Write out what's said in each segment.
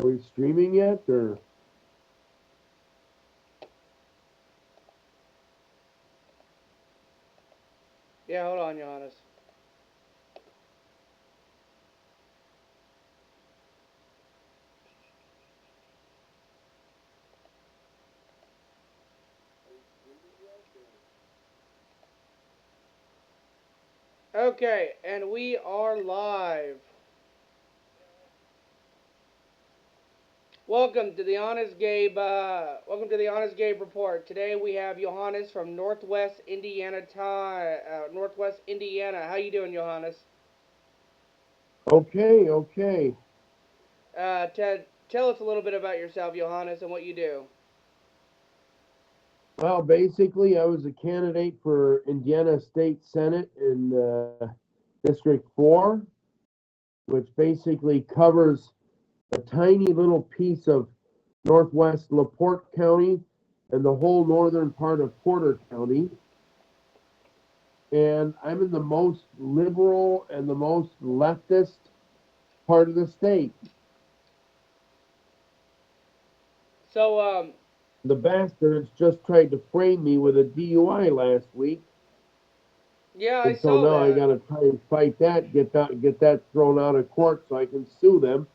we streaming yet, or? Yeah, hold on, Johannes. Okay, and we are live. Welcome to the Honest Gabe report. Today we have Johannes from Northwest Indiana. Northwest Indiana. How you doing, Johannes? Okay, okay. Ted, tell us a little bit about yourself, Johannes, and what you do. Well, basically, I was a candidate for Indiana State Senate in District 4, which basically covers a tiny little piece of northwest LaPorte County and the whole northern part of Porter County. And I'm in the most liberal and the most leftist part of the state. So, The bastards just tried to frame me with a DUI last week, yeah, I and so saw now I that. got to try and fight that, get that thrown out of court so I can sue them,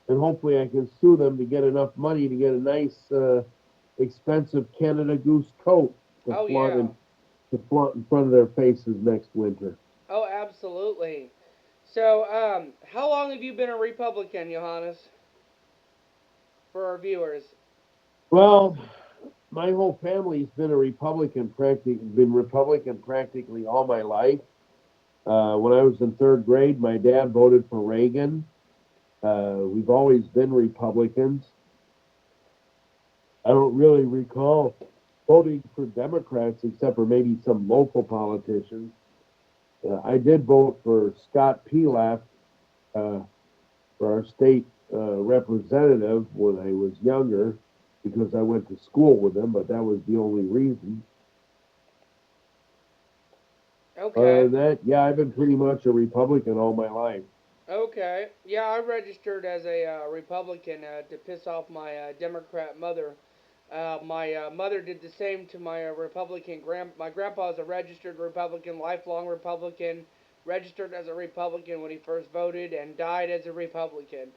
and hopefully I can sue them to get enough money to get a nice, expensive Canada Goose coat to Oh yeah. flaunt in front of their faces next winter. Oh, absolutely. So, how long have you been a Republican, Johannes? For our viewers. Well, my whole family's been Republican practically all my life. When I was in third grade, my dad voted for Reagan. We've always been Republicans. I don't really recall voting for Democrats except for maybe some local politicians. I did vote for Scott Pilaf uh, for our state representative when I was younger because I went to school with him, but that was the only reason. Other Okay. than that, yeah, I've been pretty much a Republican all my life. Okay. Yeah, I registered as a Republican to piss off my Democrat mother. My mother did the same to my Republican My grandpa is a registered Republican, lifelong Republican, registered as a Republican when he first voted, and died as a Republican.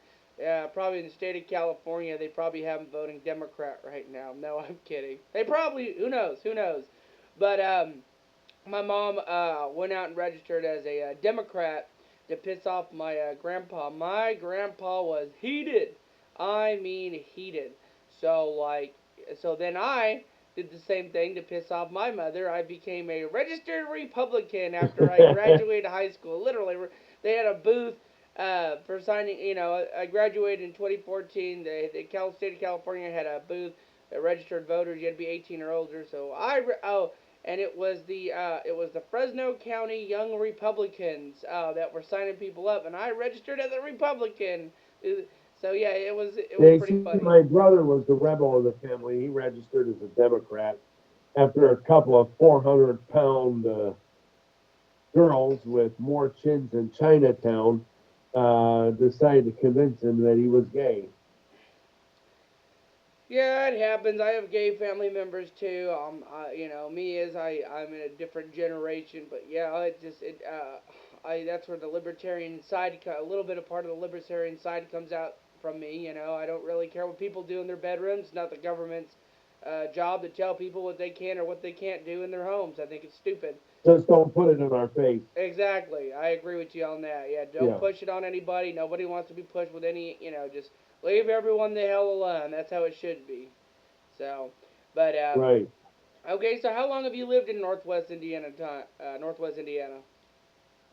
Probably in the state of California, they probably have him voting Democrat right now. No, I'm kidding. They probably, who knows, who knows. But my mom went out and registered as a Democrat to piss off my grandpa. My grandpa was heated. I mean heated. So like, so then I did the same thing to piss off my mother. I became a registered Republican after I graduated high school. Literally, they had a booth for signing. You know, I graduated in 2014. The state of California had a booth that registered voters. You had to be 18 or older. So and it was the Fresno County Young Republicans that were signing people up, and I registered as a Republican. So yeah, it was Yeah, pretty see, funny. my brother was the rebel of the family. He registered as a Democrat after a couple of 400-pound girls with more chins than Chinatown decided to convince him that he was gay. Yeah, it happens. I have gay family members too. Me as I'm in a different generation, but yeah, it just it I that's where the libertarian side, a little bit of part of the libertarian side comes out from me. You know, I don't really care what people do in their bedrooms. It's not the government's job to tell people what they can or what they can't do in their homes. I think it's stupid. Just don't put it in our face. Exactly. I agree with you on that. Yeah, don't Yeah, push it on anybody. Nobody wants to be pushed with any, just leave everyone the hell alone. That's how it should be. So, but right. okay, so how long have you lived in Northwest Indiana?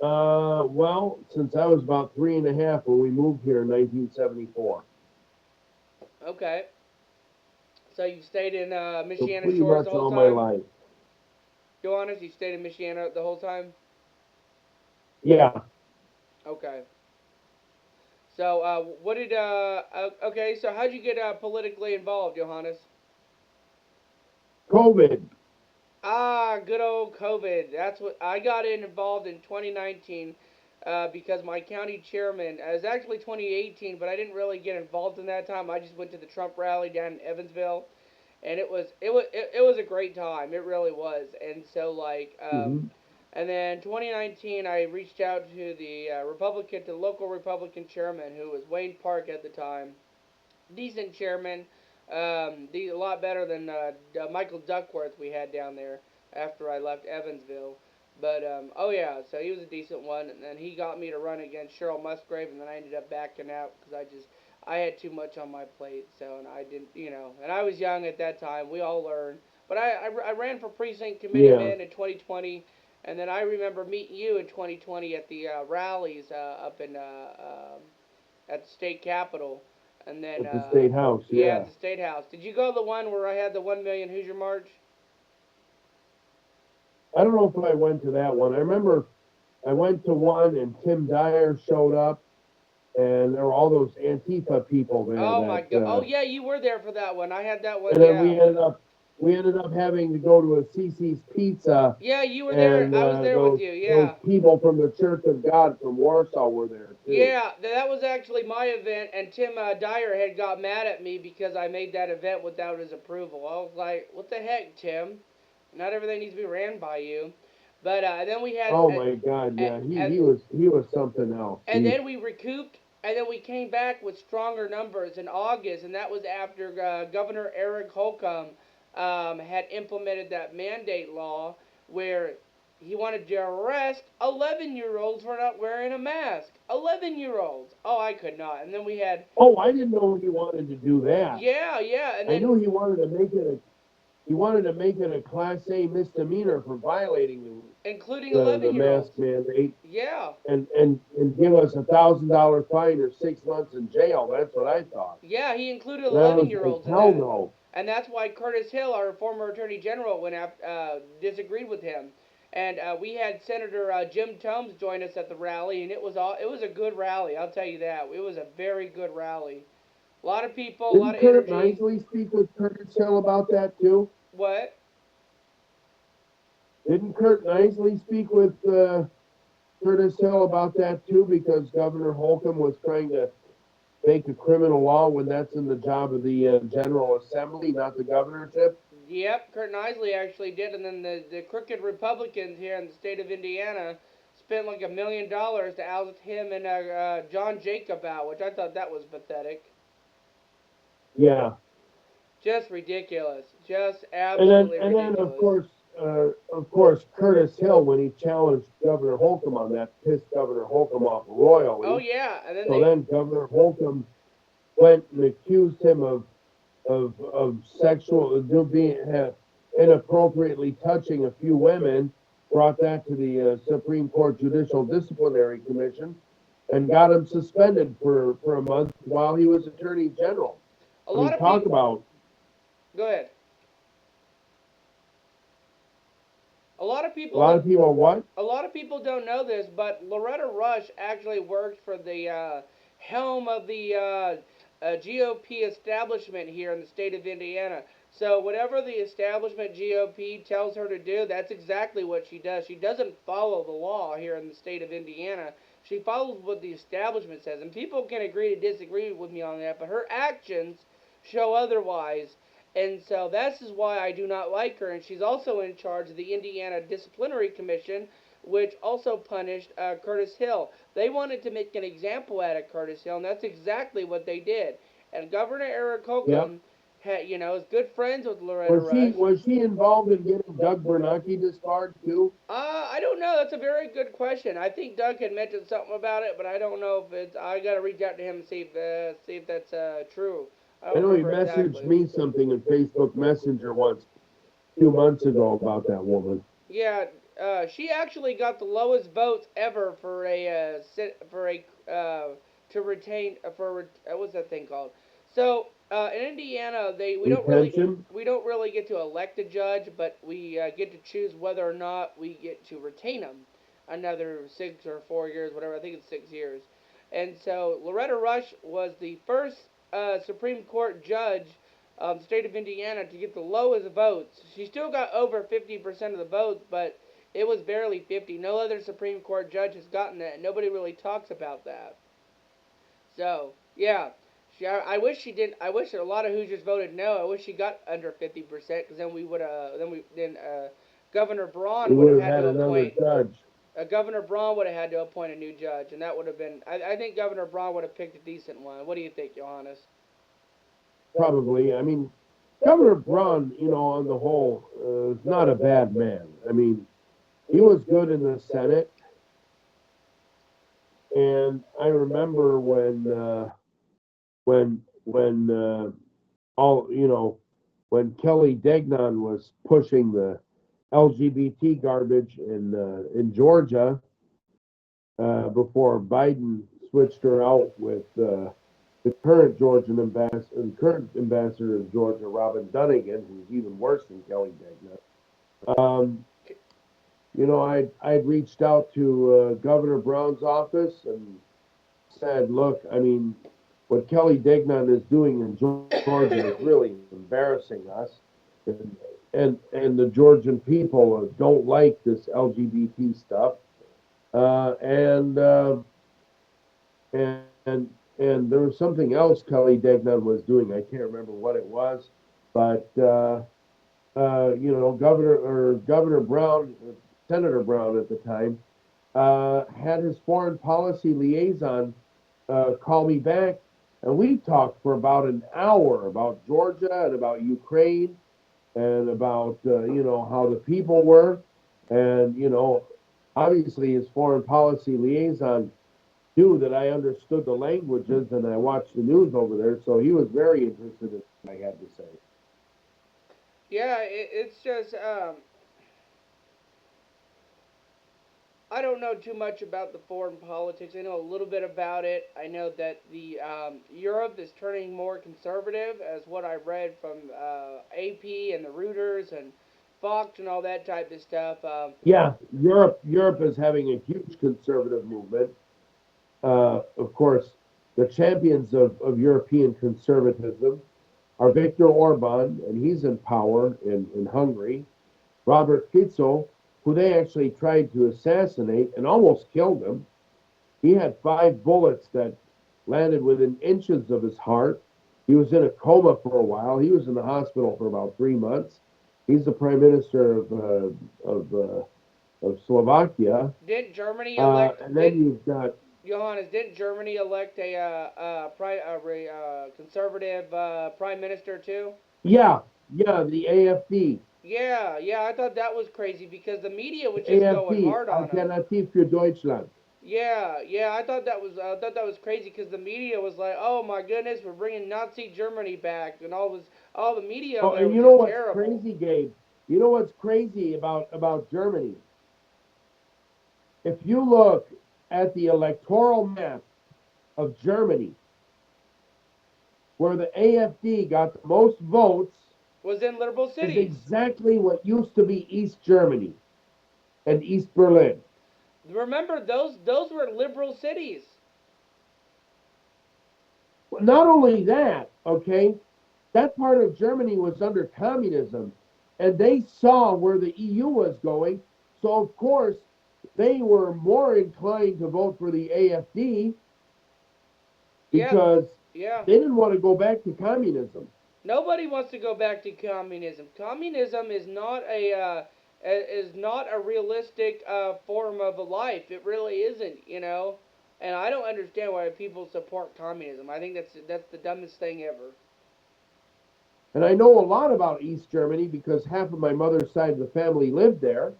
Well, since I was about three and a half when we moved here in 1974, Okay. So you stayed in so Michiana pretty Shores the much whole all my time? life. Go honest, you stayed in Michiana the whole time? Yeah, Okay. So, okay, so how'd you get politically involved, Johannes? COVID. Ah, good old COVID. That's what I got involved in 2019. because my county chairman, it was actually 2018, but I didn't really get involved in that time. I just went to the Trump rally down in Evansville, and it was a great time. It really was. And so like Hmm. and then 2019, I reached out to the Republican, to the local Republican chairman, who was Wayne Park at the time. Decent chairman, a lot better than Michael Duckworth we had down there after I left Evansville. But oh yeah, so he was a decent one, and then he got me to run against Cheryl Musgrave, and then I ended up backing out because I had too much on my plate. So and I didn't, and I was young at that time. We all learn. But I ran for precinct Yeah, committeeman in 2020, and then I remember meeting you in 2020 at the rallies up in at the state capitol, and then at the state house. yeah, at Yeah, the state house. Did you go to the one where I had the 1 million Hoosier March? I don't know if I went to that one. I remember I went to one and Tim Dyer showed up, and there were all those Antifa people there Oh my that, god! Oh yeah, you were there for that one. I had that one. and then Yeah, we ended up having to go to a CC's Pizza, yeah, you were there. and I was there with those you. those Yeah, people from the Church of God from Warsaw were there too. yeah. That was actually my event, and Tim Dyer had got mad at me because I made that event without his approval. I was like, "What the heck, Tim? Not everything needs to be ran by you." But then we had, Oh my God, yeah, he was something else. and then we recouped, and then we came back with stronger numbers in August, and that was after Governor Eric Holcomb had implemented that mandate law where he wanted to arrest 11-year-olds for not wearing a mask. 11-year-olds. Oh, I could not. And then we had, Oh, I didn't know he wanted to do that. yeah, yeah, and I then knew he wanted to make it a Class A misdemeanor for violating including the mask 11-year-olds. mandate, Yeah, and give us $1,000 fine or 6 months in jail. That's what I thought. yeah, he included And I 11 was year like, olds in hell that. no. And that's why Curtis Hill, our former Attorney General, disagreed with him. And we had Senator Jim Tomes join us at the rally, and it was a good rally. I'll tell you that. It was a very good rally. A lot of people, a lot Didn't of Kurt energy. Knightley speak with Curtis Hill about that too? What? Didn't Kurt Knightley speak with Curtis Hill about that too? Because Governor Holcomb was trying to make a criminal law when that's in the job of the General Assembly, not the governorship. Yep, Kurt Knisley actually did, and then the crooked Republicans here in the state of Indiana spent like $1 million to oust him and John Jacob out, which I thought that was pathetic. Yeah, Just ridiculous. Just and then absolutely and then ridiculous. of course Curtis Hill, when he challenged Governor Holcomb on that, pissed Governor Holcomb off Oh royally. yeah, and then So they. then Governor Holcomb went and accused him of sexual being inappropriately touching a few women, brought that to the Supreme Court Judicial Disciplinary Commission, and got him suspended for a month while he was Attorney General. A I mean, lot of talk people. about Go ahead. A lot of a people lot don't. of people what? A lot of people don't know this, but Loretta Rush actually worked for the helm of the GOP establishment here in the state of Indiana. So whatever the establishment GOP tells her to do, that's exactly what she does. She doesn't follow the law here in the state of Indiana. She follows what the establishment says, and people can agree to disagree with me on that, but her actions show otherwise. And so this is why I do not like her. And she's also in charge of the Indiana Disciplinary Commission, which also punished Curtis Hill. They wanted to make an example out of Curtis Hill, and that's exactly what they did. And Governor Eric Yep. Holcomb, is good friends with Loretta Was she Rush. was she involved in getting Doug Bernanke disbarred too? I don't know. That's a very good question. I think Doug had mentioned something about it, but I don't know if it's. I got to reach out to him and see if that's true. I I don't know he remember messaged exactly. me something in Facebook Messenger once, a few months ago, about that woman. Yeah, she actually got the lowest votes ever for a for a to retain for what's that thing called? So in Indiana, Retention? we don't really get to elect a judge, but we get to choose whether or not we get to retain them another 6 or 4 years, whatever. I think it's 6 years. And so Loretta Rush was the first Supreme Court judge state of Indiana to get the lowest votes. She still got over 50% of the votes, but It was barely 50. No other Supreme Court judge has gotten that. Nobody really talks about that. So yeah, I wish she did. I wish a lot of Hoosiers voted no. I wish she got under 50% because then we would Governor We Braun would would have have had had to another appoint judge. Governor Braun would have had to appoint a new judge, and that would have been. I think Governor Braun would have picked a decent one. What do you think, Johannes? Probably. I mean, Governor Braun, on the whole, is not a bad man. I mean, he was good in the Senate, and I remember when all when Kelly Degnan was pushing the LGBT garbage in Georgia before Biden switched her out with the current ambassador in Georgia, Robin Dunnigan, who's even worse than Kelly Degnan. Um, I'd reached out to Governor Brown's office and said, look, I mean, what Kelly Degnan is doing in Georgia is really embarrassing us, and the Georgian people don't like this LGBT stuff, uh, and uh, and and there was something else Kelly Degnan was doing. I can't remember what it was, but Governor Brown, Senator Brown at the time, had his foreign policy liaison call me back, and we talked for about an hour about Georgia and about Ukraine and about how the people were, and obviously his foreign policy liaison knew that I understood the languages and I watched the news over there, so he was very interested in what I had to say. Yeah, it's just I don't know too much about the foreign politics. I know a little bit about it. I know that the Europe is turning more conservative, as what I read from AP and the Reuters and Fox and all that type of stuff. Yeah, Europe is having a huge conservative movement. Of course, the champions of European conservatism are Viktor Orban, and he's in power in Hungary. Robert Fico, who they actually tried to assassinate and almost killed him. He had 5 bullets that landed within inches of his heart. He was in a coma for a while. He was in the hospital for about 3 months. He's the prime minister of, uh, of Slovakia. Didn't Germany elect? And then Didn't you've got, Johannes? Didn't Germany elect a conservative prime minister too? yeah, the AFD. Yeah, yeah. I thought that was crazy because the media was The just going AFD, hard on him. Alternative für Deutschland. Yeah, yeah, I thought that was crazy because the media was like, "Oh my goodness, we're bringing Nazi Germany back," and all the media on Oh, there and was you know just what's terrible. crazy, Gabe? You know what's crazy about Germany? If you look at the electoral map of Germany, where the AFD got the most votes, Was in liberal is cities. exactly what used to be East Germany and East Berlin. Remember those were liberal cities. Well, not only that, okay, that part of Germany was under communism, and they saw where the EU was going. So, of course, they were more inclined to vote for the AFD Yeah, because yeah. they didn't want to go back to communism. Nobody wants to go back to communism. Communism is not a realistic form of a life. It really isn't, you know. And I don't understand why people support communism. I think that's the dumbest thing ever. And I know a lot about East Germany because half of my mother's side of the family lived there.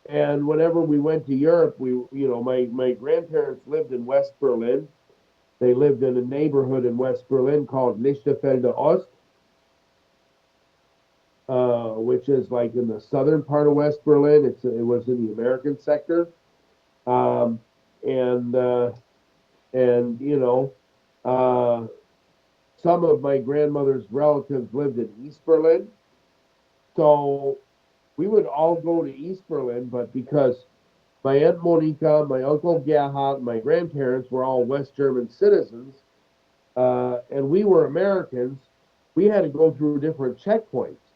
And whenever we went to Europe, my grandparents lived in West Berlin. They lived in a neighborhood in West Berlin called Lichterfelde Ost, which is like in the southern part of West Berlin. It was in the American sector, um, and and uh, some of my grandmother's relatives lived in East Berlin. So we would all go to East Berlin, but because my Aunt Monica, my Uncle Gerhard, my grandparents were all West German citizens, and we were Americans, we had to go through different checkpoints.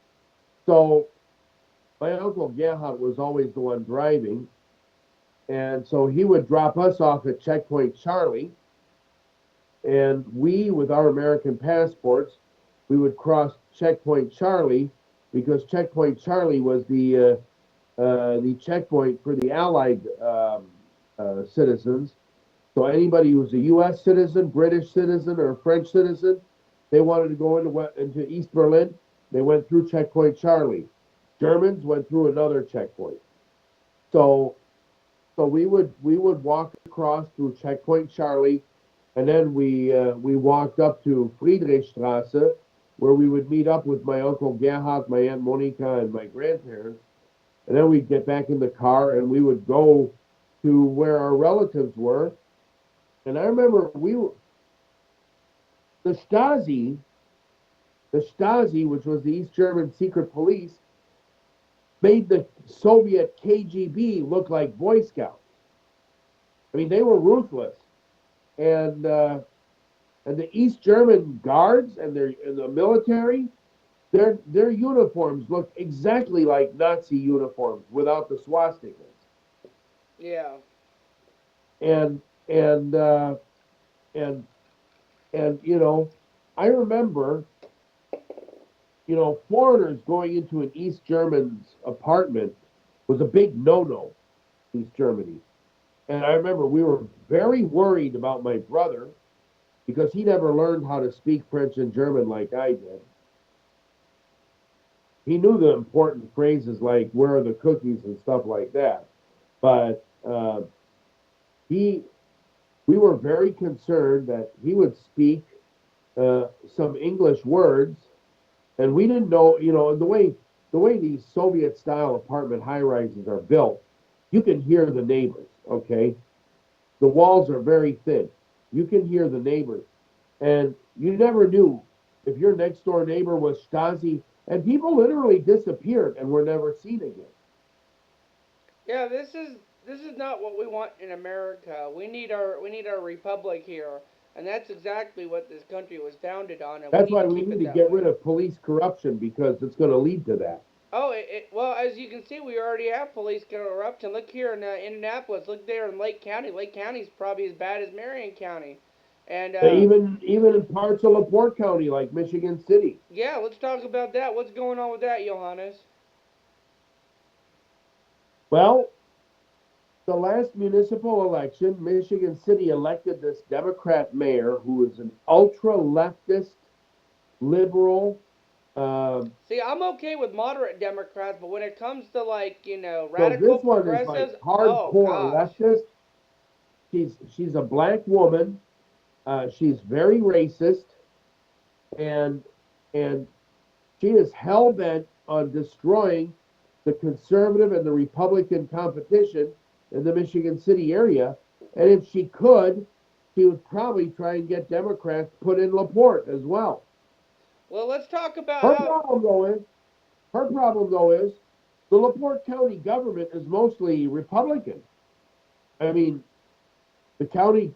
So my uncle Gerhard was always the one driving, and so he would drop us off at Checkpoint Charlie, and we, with our American passports, we would cross Checkpoint Charlie because Checkpoint Charlie was the checkpoint for the Allied citizens. So anybody who was a U.S. citizen, British citizen, or a French citizen, they wanted to go into East Berlin. They went through Checkpoint Charlie. Germans went through another checkpoint. So we would walk across through Checkpoint Charlie, and then we walked up to Friedrichstrasse, where we would meet up with my uncle Gerhard, my aunt Monica, and my grandparents. And then we'd get back in the car and we would go to where our relatives were. And I remember the Stasi, the Stasi, which was the East German secret police, made the Soviet KGB look like Boy Scouts. I mean, they were ruthless, and the East German guards and the military, their uniforms looked exactly like Nazi uniforms without the swastikas. Yeah. And and and and I remember foreigners going into an East German's apartment was a big no-no, East Germany. And I remember we were very worried about my brother because he never learned how to speak French and German like I did. He knew the important phrases like "where are the cookies" and stuff like that, but he we were very concerned that he would speak some English words, and we didn't know, the way these Soviet style apartment high rises are built, you can hear the neighbors. Okay, the walls are very thin. You can hear the neighbors, and you never knew if your next door neighbor was Stasi, and people literally disappeared and were never seen again. Yeah, this is not what we want in America. We need our republic here, and that's exactly what this country was founded on, and we That's need why to we keep need it to that get way. rid of police corruption because it's going to lead to that. Oh, well, as you can see, we already have police corruption. Look here in Indianapolis. Look there in Lake County. Lake County's probably as bad as Marion County. And Even in parts of LaPorte County, like Michigan City. yeah, let's talk about that. What's going on with that, Johannes? Well, the last municipal election, Michigan City elected this Democrat mayor who is an ultra leftist, liberal. Um, See, I'm okay with moderate Democrats, but when it comes to like so radical this one is like progressives, oh hardcore gosh. leftist. She's a black woman. She's very racist, and and she is hell bent on destroying the conservative and the Republican competition in the Michigan City area. And if she could, she would probably try and get Democrats put in LaPorte as well. Well, let's talk about Her how. problem though is her problem though is the LaPorte County government is mostly Republican. I mean, It,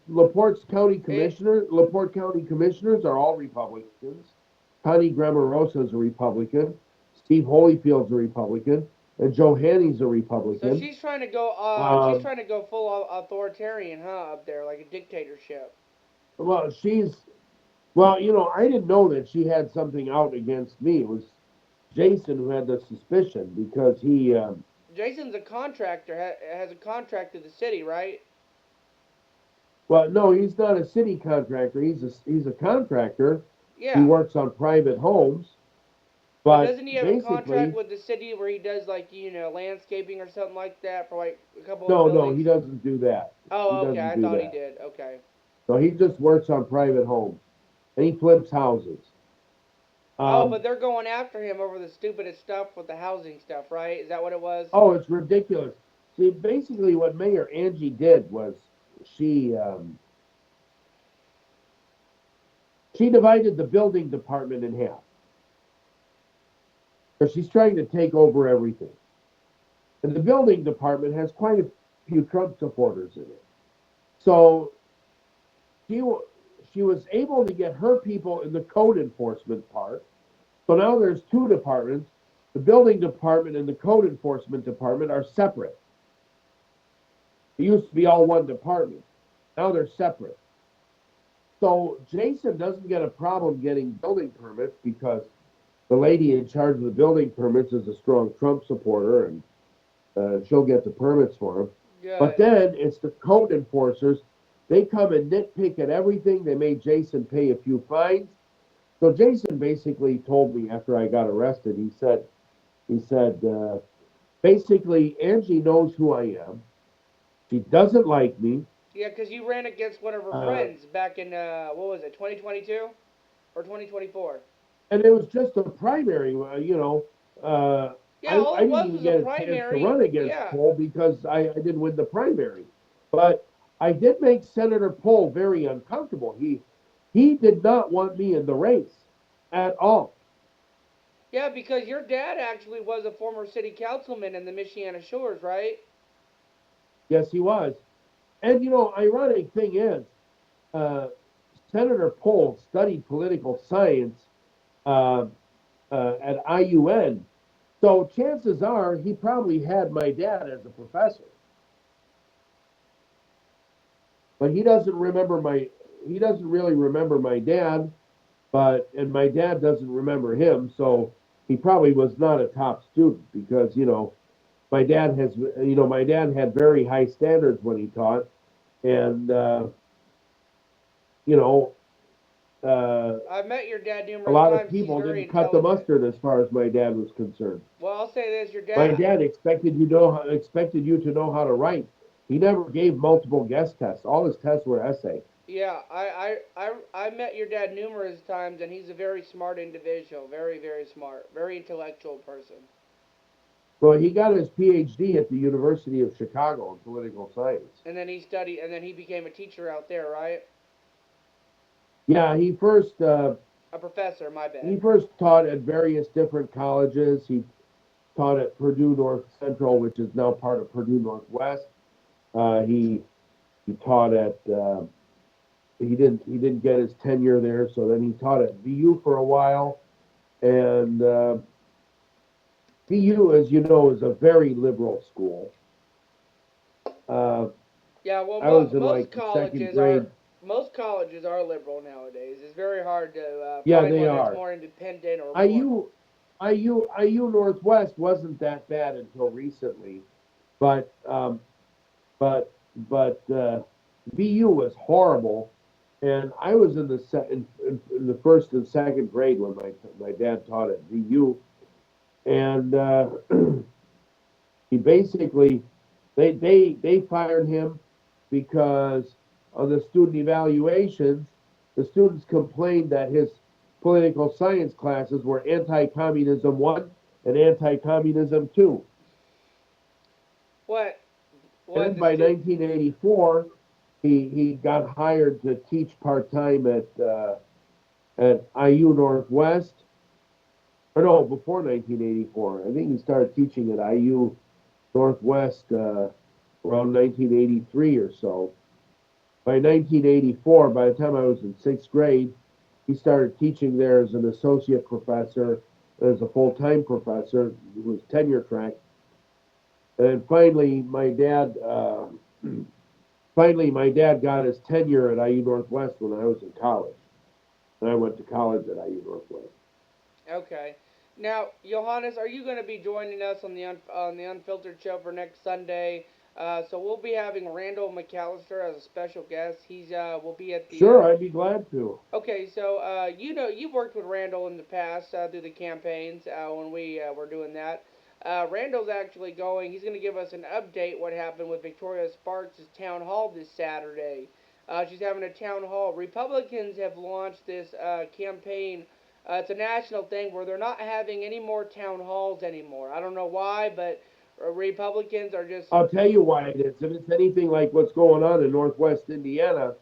LaPorte County commissioners are all Republicans. Connie Grammarosa is a Republican. Steve Holyfield's a Republican, and Joe Haney's a so Republican. she's trying to go. She's Um, trying to go full authoritarian, huh? Up there, like a dictatorship. well, I didn't know that she had something out against me. It was Jason who had the suspicion because Jason's a contractor. Has a contract to the city, right? well, no, he's not a city contractor. He's a contractor. He Yeah. works on private homes, But but doesn't he have a contract basically, with the city where he does like landscaping or something like that for like a couple of no, he buildings? doesn't do that. He Oh, okay. doesn't I do thought he that. did. Okay. So he just works on private homes and he flips houses. Oh, but Um, they're going after him over the stupidest stuff with the housing stuff, right? Is that what it was? oh, it's ridiculous. See, basically, what Mayor Angie did was she she divided the building department in half because she's trying to take over everything. And the building department has quite a few Trump supporters in it. So she she was able to get her people in the code enforcement part. So now there's two departments. The building department and the code enforcement department are separate. It used to be all one department. Now they're separate. So Jason doesn't get a problem getting building permits because the lady in charge of the building permits is a strong Trump supporter, and she'll get the permits for him. But Good. then it's the code enforcers. They come and nitpick at everything. They made Jason pay a few fines. So Jason basically told me after I got arrested. He said, basically, Angie knows who I am. She doesn't like me. Yeah, because you ran against one of her Uh, friends back in, what was it, 2022 or 2024? and it was just a primary, Yeah, I all it didn't was even was a get a chance to primary. run against Yeah. Pohl because I didn't win the primary. But I did make Senator Pohl very uncomfortable. He did not want me in the race at all. Yeah, because your dad actually was a former city councilman in the Michiana Shores, right? Yes, he was. And ironic thing is, uh, Senator Pohl studied political science uh, at IUN. So chances are he probably had my dad as a professor, but he doesn't really remember my dad, and my dad doesn't remember him, so he probably was not a top student because my dad had very high standards when he taught, and you know uh, I've met your dad a numerous lot of times. He's people very didn't cut the intelligent. mustard as far as my dad was concerned. Well, I'll say this: your My dad. dad expected you to know how to write. He never gave multiple guess tests. All his tests were essay. Yeah, I met your dad numerous times, and he's a very smart individual. Very, very smart. Very intellectual person. Well, he got his PhD at the University of Chicago in political science. And then he studied, and then he became a teacher out there, right? Yeah, A professor, my he bad. first taught at various different colleges. He taught at Purdue North Central, which is now part of Purdue Northwest. He taught at he didn't get his tenure there, so then he taught at VU for a while. And VU, as you know, is a very liberal school. Uh, Yeah, well, I was in like the second grade. most colleges are liberal nowadays. It's very hard to Yeah, find they one that's are. more independent or more. IU IU Northwest wasn't that bad until recently, but VU was horrible, and I was in the first and second grade when my dad taught at VU, and he basically they fired him because on the student evaluations, the students complained that his political science classes were anti-communism one and anti-communism two. What? And What then the by stu? 1984, he got hired to teach part time at IU Northwest. Or no, before 1984, I think he started teaching at IU Northwest around 1983 or so. By 1984, by the time I was in sixth grade, he started teaching there as an associate professor, as a full time professor who was tenure track. And then finally, my dad got his tenure at IU Northwest when I was in college. And I went to college at IU Northwest. Okay. Now, Johannes, are you going to be joining us on on the Unfiltered Show for next Sunday? So we'll be having Randall McAllister as a special guest. He's will be at the. Sure, I'd be glad to. Okay, so you know you've worked with Randall in the past through the campaigns when we were doing that. Randall's actually going. He's going to give us an update what happened with Victoria Sparks' town hall this Saturday. She's having a town hall. Republicans have launched this campaign. It's a national thing where they're not having any more town halls anymore. I don't know why, but Republicans are just. I'll tell you why it is. If it's anything like what's going on in Northwest Indiana,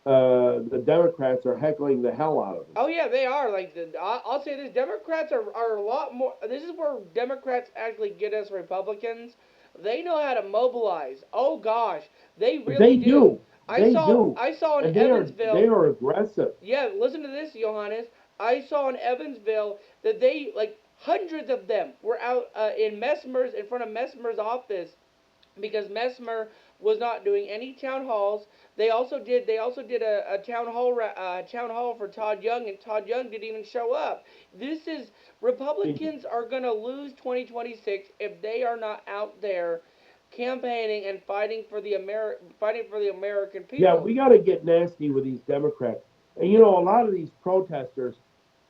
the Democrats are heckling the hell out of them. Oh yeah, they are. Like I'll say this: Democrats are a lot more. This is where Democrats actually get us Republicans. They know how to mobilize. Oh gosh, they really They do. do. They do. I saw in And they Evansville. are aggressive. Yeah, listen to this, Johannes. I saw in Evansville that they like Hundreds of them were out in front of Mesmer's office because Mesmer was not doing any town halls. They also did a town hall for Todd Young, and Todd Young didn't even show up. This is Republicans are gonna lose 2026 if they are not out there campaigning and fighting for the American Yeah, people. we got to get nasty with these Democrats. And you know, a lot of these protesters,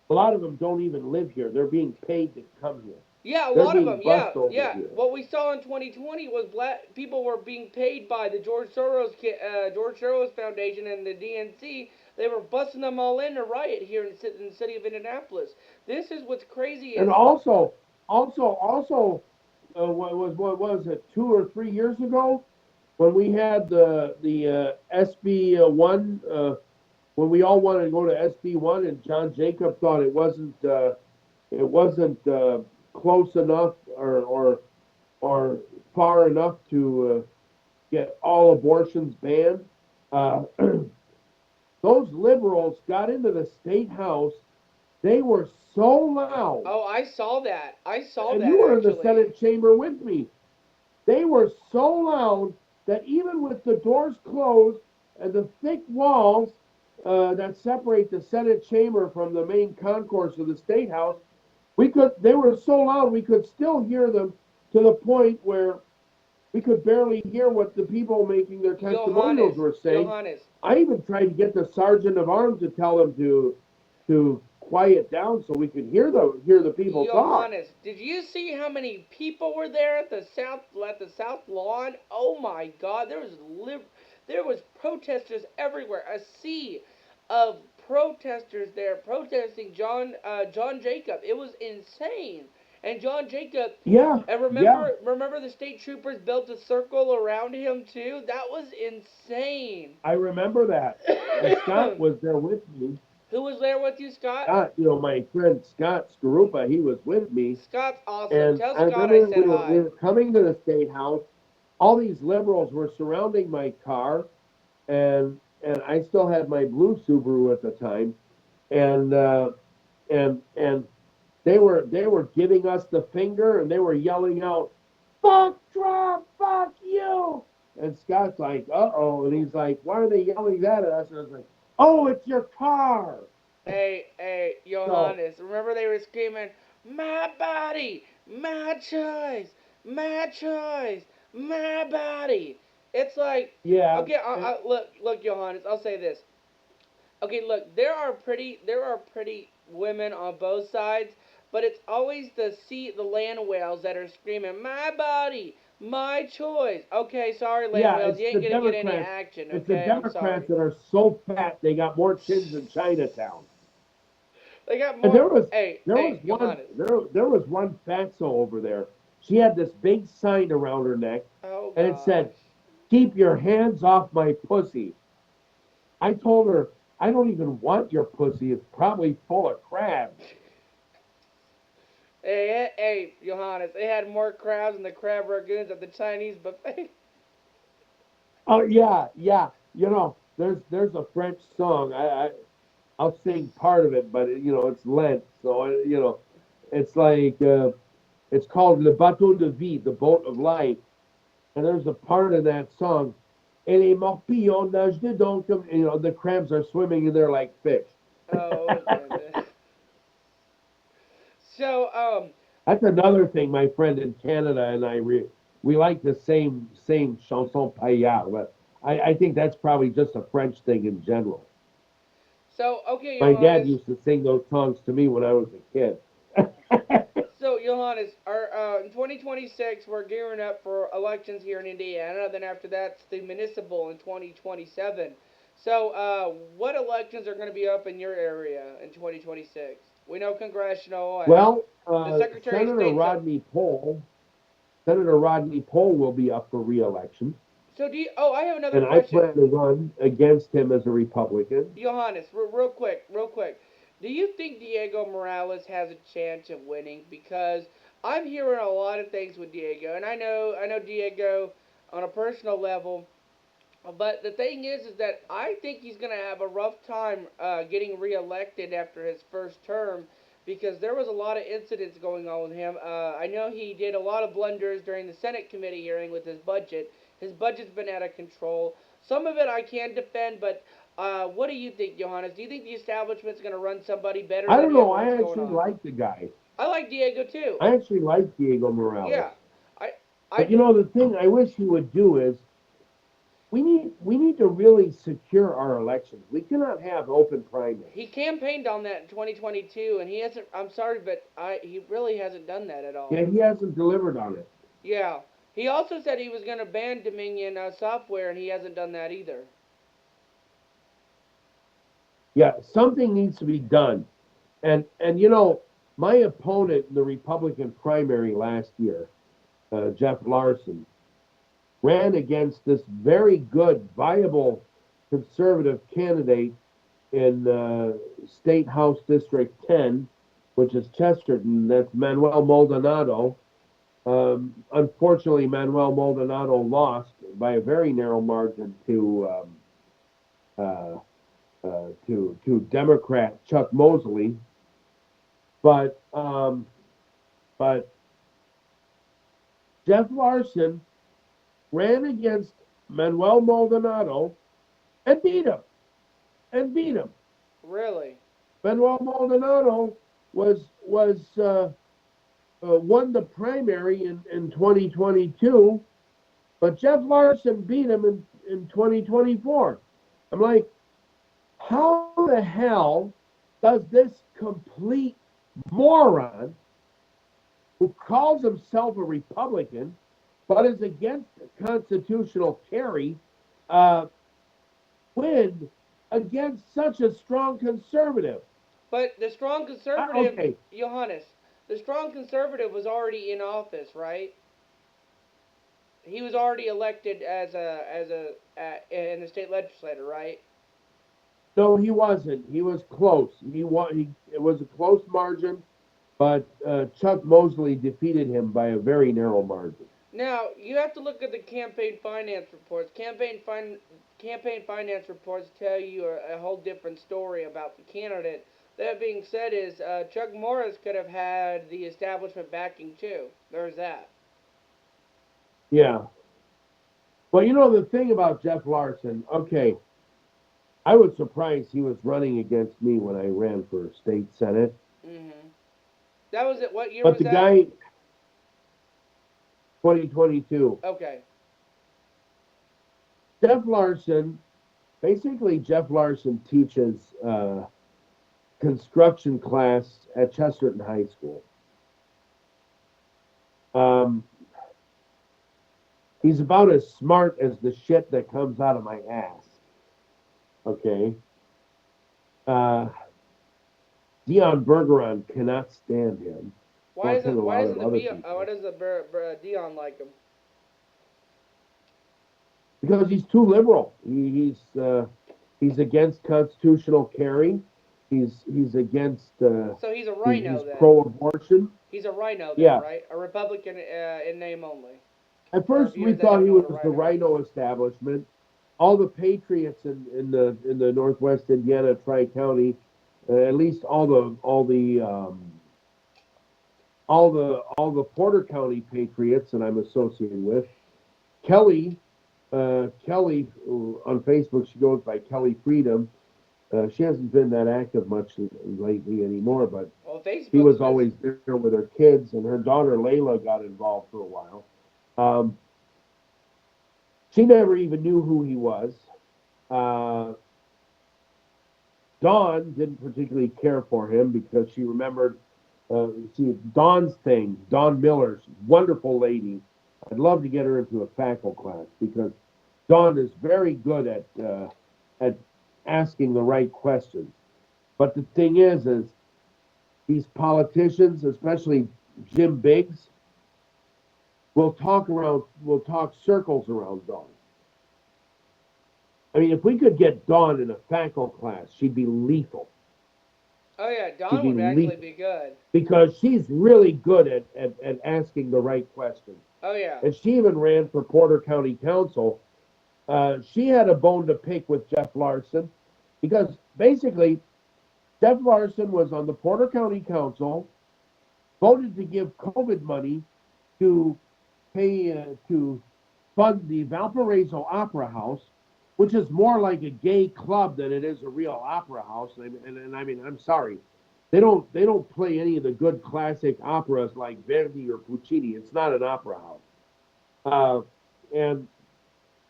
a lot of them don't even live here. They're being paid to come here. Yeah, a They're lot of being them. Yeah, bussed over yeah. here. What we saw in 2020 was black people were being paid by the George Soros Foundation and the DNC. They were busting them all in to riot here in the city of Indianapolis. This is what's crazy And is also, what was it 2 or 3 years ago when we had the SB one when we all wanted to go to SB one and John Jacob thought it wasn't close enough or far enough to get all abortions banned. Uh, those liberals got into the state house. They were so loud, oh, I saw that. I saw and that you were in the actually. Senate chamber with me. They were so loud that even with the doors closed and the thick walls that separate the Senate chamber from the main concourse of the state house, they were so loud we could still hear them to the point where we could barely hear what the people making their testimonials Johannes, were saying. Johannes, I even tried to get the sergeant of arms to tell them to quiet down so we could hear the people talk. Johannes, did you see how many people were there at the South Lawn? Oh my God, there was protesters everywhere. A sea of protesters there protesting John Jacob. It was insane. And John Jacob, Yeah, and yeah, remember the state troopers built a circle around him too. That was insane. I remember that. And Scott was there with me. Who was there with you, Scott? Scott, my friend Scott Skarupa, he was with me. Scott's awesome. And Tell I Scott I remember said we hi. were coming to the state house. All these liberals were surrounding my car, and I still had my blue Subaru at the time, and and they were giving us the finger, and they were yelling out, "Fuck Trump, fuck you!" And Scott's like, "Uh oh," and he's like, "Why are they yelling that at us?" And I was like, "Oh, it's your car." Hey, So Johannes, remember they were screaming, my body, my choice, my choice, my body. It's like, yeah, okay, look, Johannes, I'll say this. Okay, look, there are pretty women on both sides, but it's always the land whales that are screaming, my body, my choice. Okay, sorry, land yeah, whales, it's you the ain't gonna get any Democrats. action, It's the okay? I'm Democrats sorry. that are so fat they got more chins than Chinatown. They got And more. Hey, Johannes. there was one fatso over there. She had this big sign around her neck, Oh and it said, gosh. "Keep your hands off my pussy." I told her, "I don't even want your pussy. It's probably full of crabs." Hey, Johannes. They had more crabs than the crab ragoons at the Chinese buffet. Oh yeah, yeah. There's a French song. I'll sing part of it, but it's Lent, so it's like it's called Le Bateau de Vie, the boat of life. And there's a part of that song, et les morpillons nagent dedans comme, the crabs are swimming in there like fish. Oh goodness. So That's another thing my friend in Canada and we like the same chanson paillard, but I think that's probably just a French thing in general. okay, My dad Johannes. used to sing those songs to me when I was a kid. So Johannes, our in 2026 we're gearing up for elections here in Indiana. Then after that's the municipal in 2027. So what elections are going to be up in your area in 2026? We know congressional and Well, the Secretary of Senator State's up. Rodney Pohl, Senator Rodney Pohl will be up for reelection, So do you? Oh, I have another and I question. plan to run against him as a Republican. Johannes, real quick. Do you think Diego Morales has a chance of winning? Because I'm hearing a lot of things with Diego, and I know Diego on a personal level. But the thing is that I think he's gonna have a rough time getting reelected after his first term because there was a lot of incidents going on with him. I know he did a lot of blunders during the Senate committee hearing with his budget. His budget's been out of control. Some of it I can defend, but what do you think, Johannes? Do you think the establishment's going to run somebody better I than don't him? know. What's I going actually on? like the guy. I like Diego too. I actually like Diego Morales. Yeah, I I But you do. know, the thing I wish he would do is we need to really secure our elections. We cannot have open He primaries. campaigned on that in 2022, and he hasn't. I'm sorry, but he really hasn't done that at all. Yeah, he hasn't delivered on it. Yeah. He also said he was going to ban Dominion software, and he hasn't done that either. Yeah, something needs to be done. And you know, my opponent in the Republican primary last year, Jeff Larson, ran against this very good, viable conservative candidate in State House District 10, which is Chesterton. That's Manuel Maldonado. Unfortunately, Manuel Maldonado lost by a very narrow margin uh, to Democrat Chuck Mosley. But um, but Jeff Larson ran against Manuel Maldonado and beat him and beat him. Really? Manuel Maldonado was won the primary in 2022, but Jeff Larson beat him in 2024. I'm like, how the hell does this complete moron who calls himself a Republican but is against constitutional carry uh, win against such a strong conservative? But the strong conservative, Okay, Johannes, the strong conservative was already in office, right? He was already elected in the state legislature, right? no, he wasn't. He was close. It was a close margin, but Chuck Mosley defeated him by a very narrow margin. Now you have to look at the campaign finance reports. Campaign finance reports tell you a whole different story about the candidate. That being said, is Chuck Morris could have had the establishment backing too. There's that. Yeah. Well, you know the thing about Jeff Larson. Okay, I was surprised he was running against me when I ran for state senate. Mhm. That was it. What year But was the that? guy, 2022, Okay. Jeff Larson. Basically, Jeff Larson teaches construction class at Chesterton High School. Um, he's about as smart as the shit that comes out of my ass. Okay. Uh, Dion Bergeron cannot stand him. Nor can a Why lot doesn't of the other why people does the Dion like him? because he's too liberal. He's against constitutional carry. He's against. So he's a He's rhino then. pro-abortion. He's a rhino then, Yeah. right? A Republican in name only. At For our first, we viewers that thought don't he know what a was the rhino is. rhino establishment. All the patriots in the Northwest Indiana Tri-County, at least all the Porter County patriots that I'm associated with. Kelly on Facebook, she goes by Kelly Freedom. She hasn't been that active much lately anymore, but Well, she Facebook's was been. always there with her kids, and her daughter Layla got involved for a while. Um, she never even knew who he was. Uh, Dawn didn't particularly care for him because she remembered, see, Dawn's thing, Dawn Miller's wonderful lady. I'd love to get her into a faculty class because Dawn is very good at asking the right questions. But the thing is these politicians, especially Jim Biggs, will talk circles around Dawn. I mean, if we could get Dawn in a faculty class, she'd be lethal. Oh yeah, She'd Don be would actually lethal be good. because she's really good at asking the right questions. Oh yeah. And she even ran for Porter County Council. She had a bone to pick with Jeff Larson because basically Jeff Larson was on the Porter County Council, voted to give COVID money to pay to fund the Valparaiso Opera House, which is more like a gay club than it is a real opera house. And I mean, I'm sorry, they don't play any of the good classic operas like Verdi or Puccini. It's not an opera house, and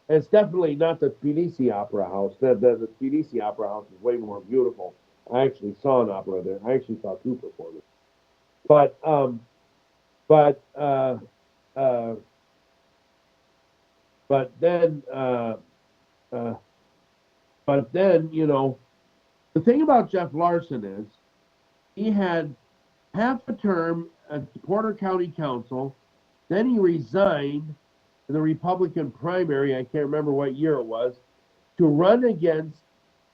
it's definitely not the Tbilisi Opera House. The Tbilisi Opera House is way more beautiful. I actually saw an opera there. I actually saw two performances. But but uh, uh, but then uh, but then the thing about Jeff Larson is he had half a term at the Porter County Council. Then he resigned in the Republican primary. I can't remember what year it was to run against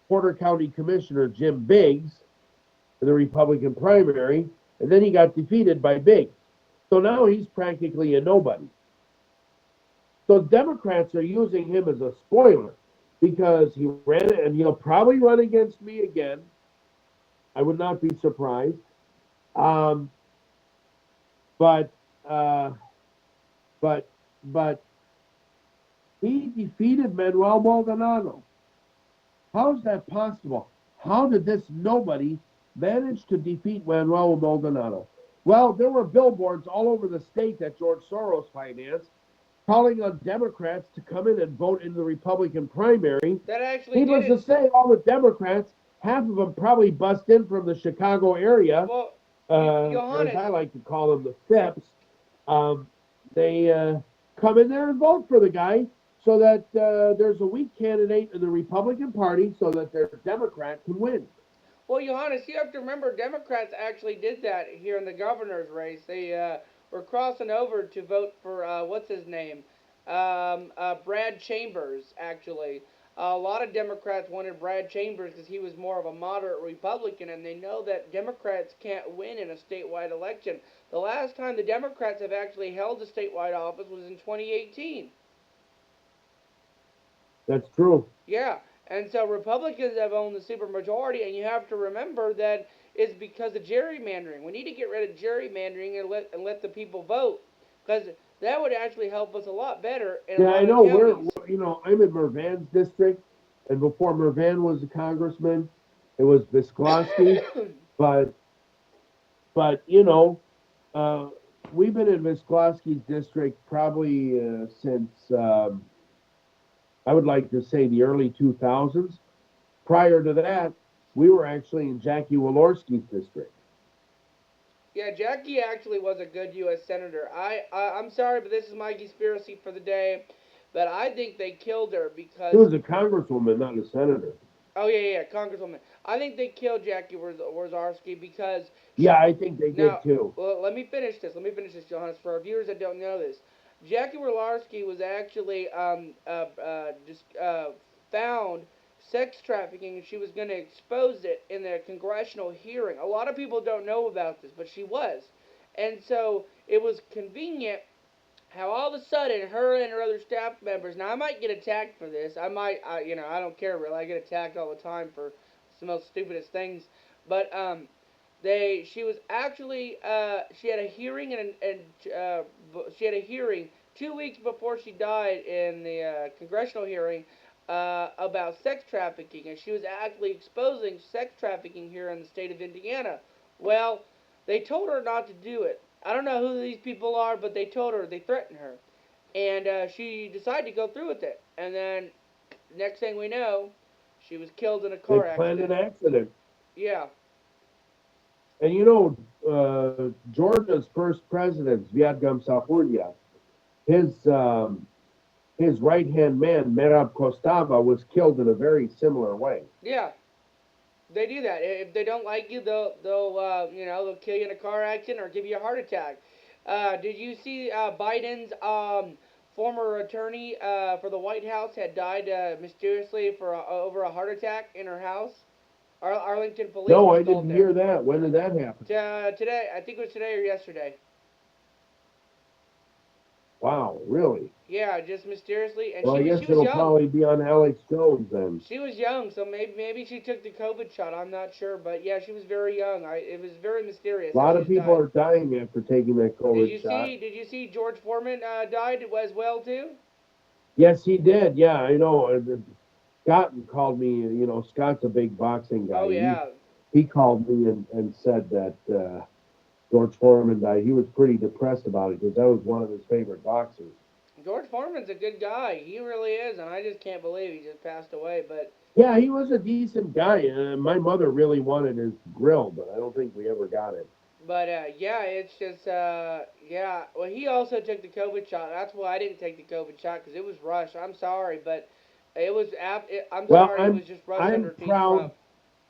Porter County Commissioner Jim Biggs in the Republican primary, and then he got defeated by Biggs. So now he's practically a nobody. So Democrats are using him as a spoiler because he ran and he'll probably run against me again. I would not be surprised. Um, but uh, but but he defeated Manuel Maldonado. How is that possible? How did this nobody manage to defeat Manuel Maldonado? Well, there were billboards all over the state that George Soros financed calling on Democrats to come in and vote in the Republican primary. That actually did Needless to it. say, all the Democrats, half of them probably bust in from the Chicago area, Well, as Johannes, I like to call them, the SIPs. Um, they come in there and vote for the guy so that there's a weak candidate in the Republican Party so that their Democrat can win. Johannes, you have to remember Democrats actually did that here in the governor's race. They were crossing over to vote for what's his name, Brad Chambers. Actually, a lot of Democrats wanted Brad Chambers because he was more of a moderate Republican, and they know that Democrats can't win in a statewide election. The last time the Democrats have actually held a statewide office was in 2018. That's true. Yeah, and so Republicans have owned the supermajority, and you have to remember that it's because of gerrymandering. We need to get rid of gerrymandering and let the people vote, because that would actually help us a lot better in a Yeah, I lot of know. counties. I'm in Mervan's district, and before Mervan was a congressman, it was Visclosky. But but uh, we've been in Visclosky's district probably since I would like to say the early 2000s. Prior to that, we were actually in Jackie Walorski's district. Yeah, Jackie actually was a good U.S. senator. I'm sorry, but this is my conspiracy for the day. But I think they killed her She because was a congresswoman, not a senator. oh yeah, Congresswoman. I think they killed Jackie Warzarski because Yeah, she. I think they did Now, too. well, let me finish this. Let me finish this, Johannes. For our viewers that don't know this, Jackie Warzarski was actually just found sex trafficking, and she was going to expose it in a congressional hearing. A lot of people don't know about this, but she was, and so it was convenient how all of a sudden her and her other staff members. Now I might get attacked for this. I don't care really. I get attacked all the time for the most stupidest things. But she was actually, she had a hearing she had a hearing 2 weeks before she died in the congressional hearing about sex trafficking, and she was actually exposing sex trafficking here in the state of Indiana. Well, they told her not to do it. I don't know who these people are, but they told her, they threatened her. And she decided to go through with it. And then, next thing we know, she was killed in a They car planned an accident. accident. Yeah, And Georgia's first president, Zviad Gamsahurdia, his his right hand man, Merab Kostava, was killed in a very similar way. yeah, they do that. If they don't like you, they'll kill you in a car accident or give you a heart attack. Did you see Biden's former attorney for the White House had died mysteriously for over a heart attack in her house? Arlington police No, was I called didn't there. hear that. When did that happen? Today, I think it was today or yesterday. Wow, really? Yeah, just mysteriously, and Well, I she guess was it'll young. probably be on Alex Jones then. She was young, so maybe she took the COVID shot. I'm not sure, but yeah, she was very young. It was very mysterious A how lot she of just people died. are dying after taking that COVID shot. Did you see George Foreman died as well too? Yes, he did. Yeah, I know. Scott called me. Scott's a big boxing guy. Oh yeah, He called me and said that George Foreman died. He was pretty depressed about it because that was one of his favorite boxers. George Foreman's a good guy. He really is, and I just can't believe he just passed away. But Yeah, he was a decent guy. My mother really wanted his grill, but I don't think we ever got it. yeah, it's just yeah. Well, he also took the COVID shot. That's why I didn't take the COVID shot because it was rushed. I'm sorry, but I'm Well, sorry it I'm was just rushed I'm under Team proud. Trump.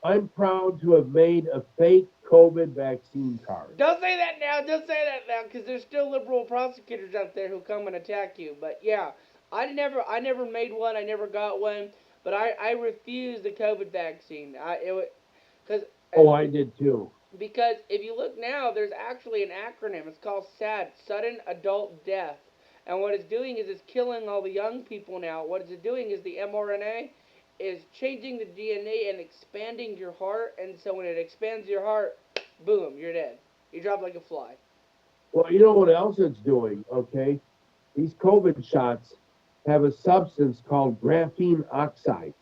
I'm proud to have made a fake COVID vaccine card. Don't say that now. Don't say that now, because there's still liberal prosecutors out there who come and attack you. But yeah, I never made one. I never got one. But I refused the COVID vaccine. Because Oh, I did too. because if you look now, there's actually an acronym. It's called SAD, sudden adult death. And what it's doing is it's killing all the young people now. What it's doing is the mRNA is changing the DNA and expanding your heart. And so when it expands your heart, boom, you're dead. You drop like a fly. Well, you know what else it's doing? Okay, these COVID shots have a substance called graphene oxide,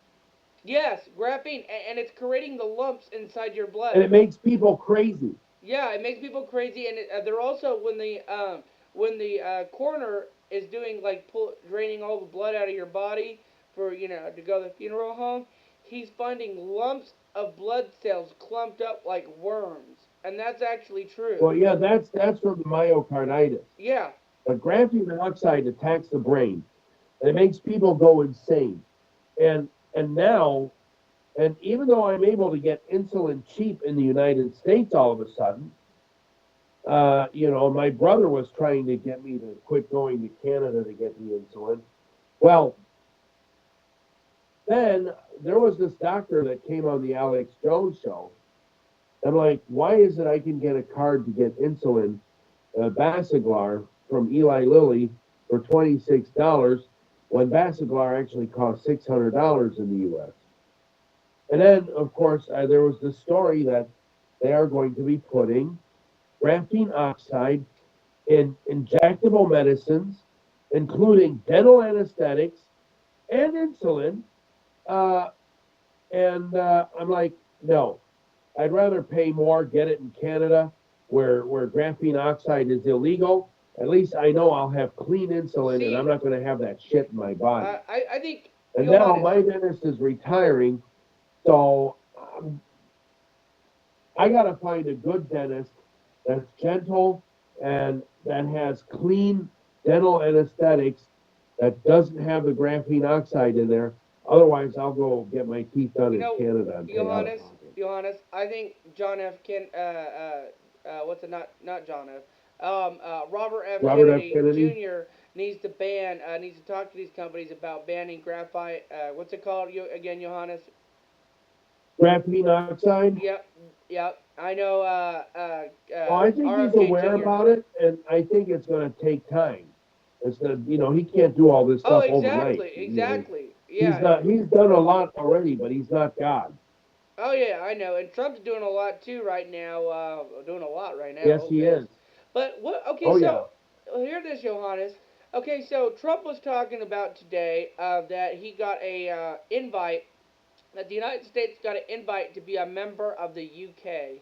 Yes, graphene, and it's creating the lumps inside your and blood. it makes people crazy. Yeah, it makes people crazy, and they're also when the coroner is doing like draining all the blood out of your body for to go to the funeral home, he's finding lumps of blood cells clumped up like worms, and that's actually true. Well, yeah, that's from the myocarditis. Yeah, But graphene oxide attacks the brain, and it makes people go insane. And now, and even though I'm able to get insulin cheap in the United States, all of a sudden, my brother was trying to get me to quit going to Canada to get the insulin. Well, then there was this doctor that came on the Alex Jones show. I'm like, why is it I can get a card to get insulin, Basaglar from Eli Lilly for $26 when Basaglar actually costs $600 in the U.S.? And then, of course, there was the story that they are going to be putting graphene oxide in injectable medicines, including dental anesthetics and insulin. Uh, and I'm like, no, I'd rather pay more, get it in Canada where graphene oxide is illegal. At least I know I'll have clean insulin and I'm see, not going to have that shit in my body. I think And now Johannes. my dentist is retiring, so I got to find a good dentist that's gentle and that has clean dental anesthetics that doesn't have the graphene oxide in there. Otherwise, I'll go get my teeth done You in know, Canada and pay out of Johannes, pocket. Johannes, I think John F. What's it? Not John F. Robert F. Robert F. Kennedy Kennedy, Jr. Needs to talk to these companies about banning graphite. What's it called? Again, Johannes. graphene oxide. Yep, yep. I know. Well, I think he's RFK aware Jr. about it, and I think it's going to take time. It's going to, he can't do all this Oh, stuff overnight. exactly, exactly. He's Yeah. not. He's done a lot already, but he's not God. Oh yeah, I know. And Trump's doing a lot too right now. Doing a lot right now. Yes, Oh, he goodness. is. But what? Okay, Oh yeah. so hear this, Johannes. Okay, so Trump was talking about today that he got a invite, that the United States got an invite to be a member of the UK.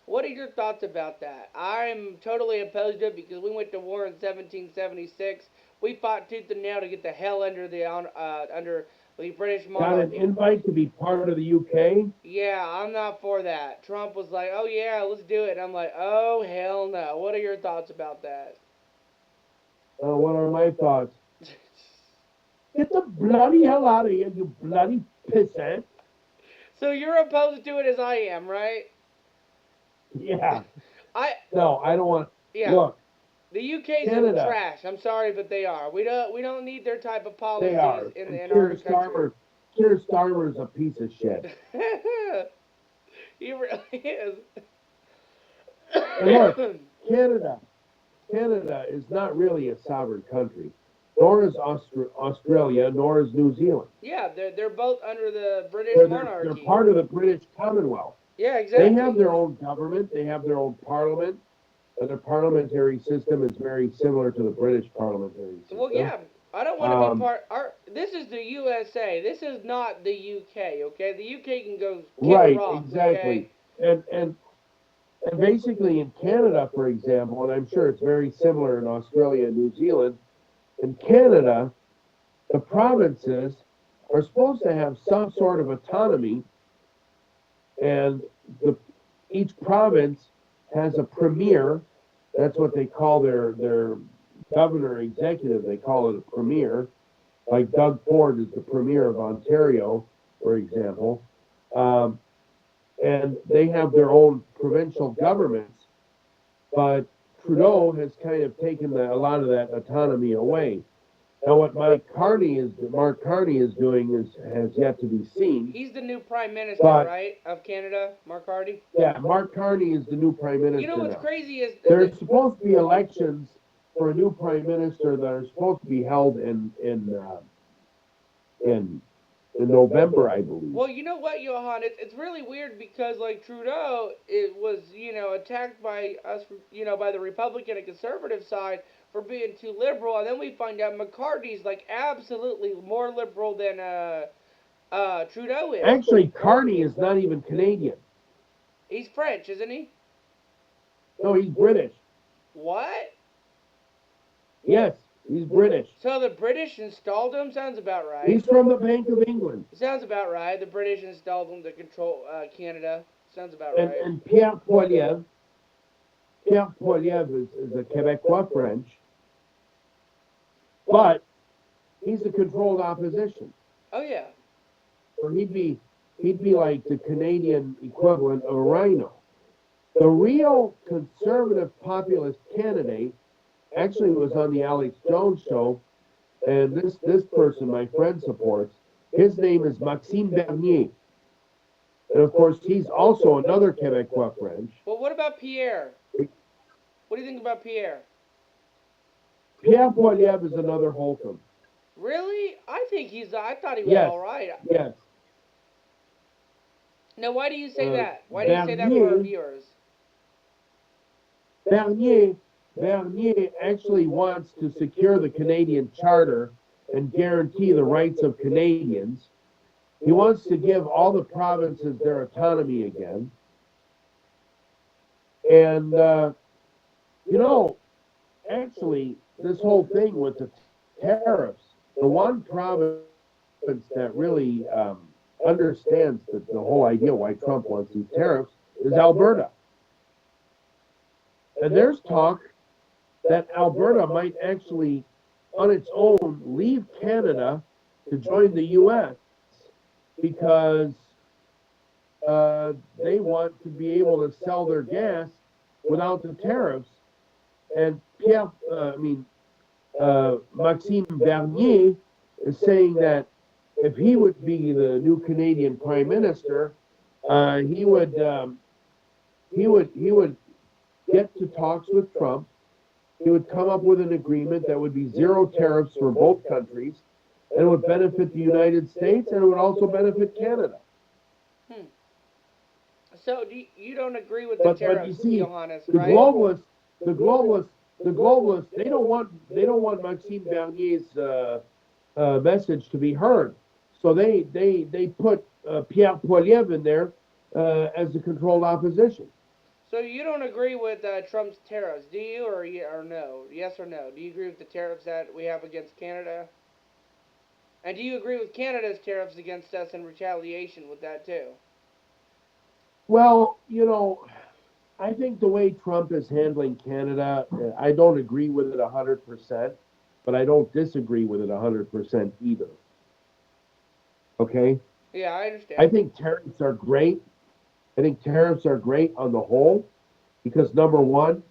What are your thoughts about that? I'm totally opposed to it because we went to war in 1776. We fought tooth and nail to get the hell under the British Got an monarchy. invite to be part of the UK. Yeah, I'm not for that. Trump was like, "Oh yeah, let's do it." And I'm like, "Oh hell no." What are your thoughts about that? What are my thoughts? Get the bloody hell out of here, you bloody pissant. So you're opposed to it as I am, right? Yeah. I No, I don't want. yeah. Look, The UK's some Canada, trash. I'm sorry, but they are. We don't need their type of they policies are, in and our country. Keir Starmer's a piece of shit. He really is. And look, Canada, Canada is not really a sovereign country. nor is Australia, nor is New Zealand. Yeah, they're both under the British They're monarchy. part of the British Commonwealth. Yeah, They have exactly. their own government. They have their own parliament. And their parliamentary system is very similar to the British parliamentary Well, system. yeah. I don't want to be Um, part. Our This is the USA. This is not the UK. Okay, the UK can go kick right, rocks. Okay. exactly. And basically in Canada, for example, and I'm sure it's very similar in Australia and New Zealand, in Canada, the provinces are supposed to have some sort of autonomy, and the each province has a premier. That's what they call their governor executive. They call it a premier. Like Doug Ford is the premier of Ontario, for example. Um, and they have their own provincial governments, but Trudeau has kind of taken a lot of that autonomy away. Now, what Mark Carney is doing is has yet to be seen. He's the new prime minister, But right, of Canada, Mark Hardy. yeah, Mark Carney is the new prime You know minister what's now. crazy is There's supposed to be elections for a new prime minister that are supposed to be held in in November, I believe. well, you know what, Johan? It's really weird because like Trudeau, it was attacked by us, by the Republican and conservative side for being too liberal, and then we find out McCarthy's like absolutely more liberal than Trudeau is. Actually, Carney is not even Canadian. He's French, isn't he? No, he's British. What? Yes, he's British. So the British installed him? Sounds about right. He's from the Bank of England. Sounds about right. The British installed him to control Canada. Sounds about And right. and Pierre Poilievre is a Quebecois French, but he's a controlled opposition. Oh yeah. So he'd be like the Canadian equivalent of a rhino. The real conservative populist candidate actually was on the Alex Jones show, and this person, my friend, supports. His name is Maxime Bernier, and of course he's also another Quebecois French. Well, what about Pierre? What do you think about Pierre? Pierre Poilievre is another Holcomb. Really? I think he's. I thought he was Yes, all right. yes. Now, why do you say Uh, that? Why do you say that for our Bernier, viewers? Bernier, Bernier actually wants to secure the Canadian Charter and guarantee the rights of Canadians. He wants to give all the provinces their autonomy again. And, you know, actually, this whole thing with the tariffs, the one province that really understands the whole idea why Trump wants these tariffs is Alberta. And there's talk that Alberta might actually, on its own, leave Canada to join the U.S. because they want to be able to sell their gas without the tariffs. And Maxime Bernier is saying that if he would be the new Canadian Prime Minister, he would get to talks with Trump. He would come up with an agreement that would be zero tariffs for both countries, and it would benefit the United States, and it would also benefit Canada. Hmm. So you don't agree with the But you tariffs, see, Johannes, the right? globalists, the globalists, the globalists, they don't want Maxime Bernier's message to be heard. So they put Pierre Poilievre in there as a controlled opposition. So you don't agree with Trump's tariffs, do you, or no? Yes or no? Do you agree with the tariffs that we have against Canada? And do you agree with Canada's tariffs against us in retaliation with that too? Well, I think the way Trump is handling Canada, I don't agree with it 100%, but I don't disagree with it 100% either. Okay? Yeah, I I understand. think tariffs are great. I think tariffs are great on the whole because number one,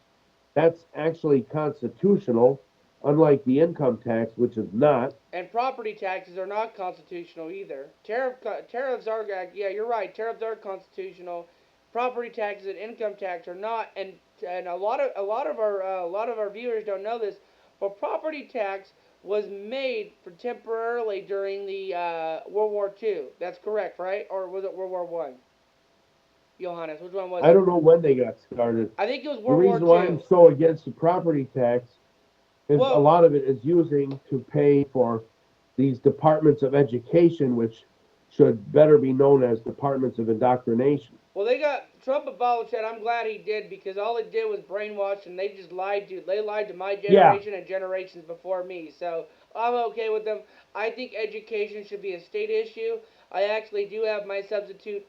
that's actually constitutional, unlike the income tax, which is not. And property taxes are not constitutional either. Tariffs are yeah, you're right. Tariffs are constitutional. Property taxes and income tax are not. And a lot of our viewers don't know this, but property tax was made for temporarily during the World War II. That's correct, right? Or was it World War One? Johannes, which one was I it? don't know when they got started. I think it was The World War reason why I'm Two. so against the property tax is a Well, lot of it is using to pay for these departments of education, which should better be known as departments of indoctrination. Well, they got Trump abolished that. I'm glad he did because all it did was brainwash, and they just lied to. They lied to my Yeah, generation and generations before me. So I'm okay with them. I think education should be a state issue. I actually do have my substitute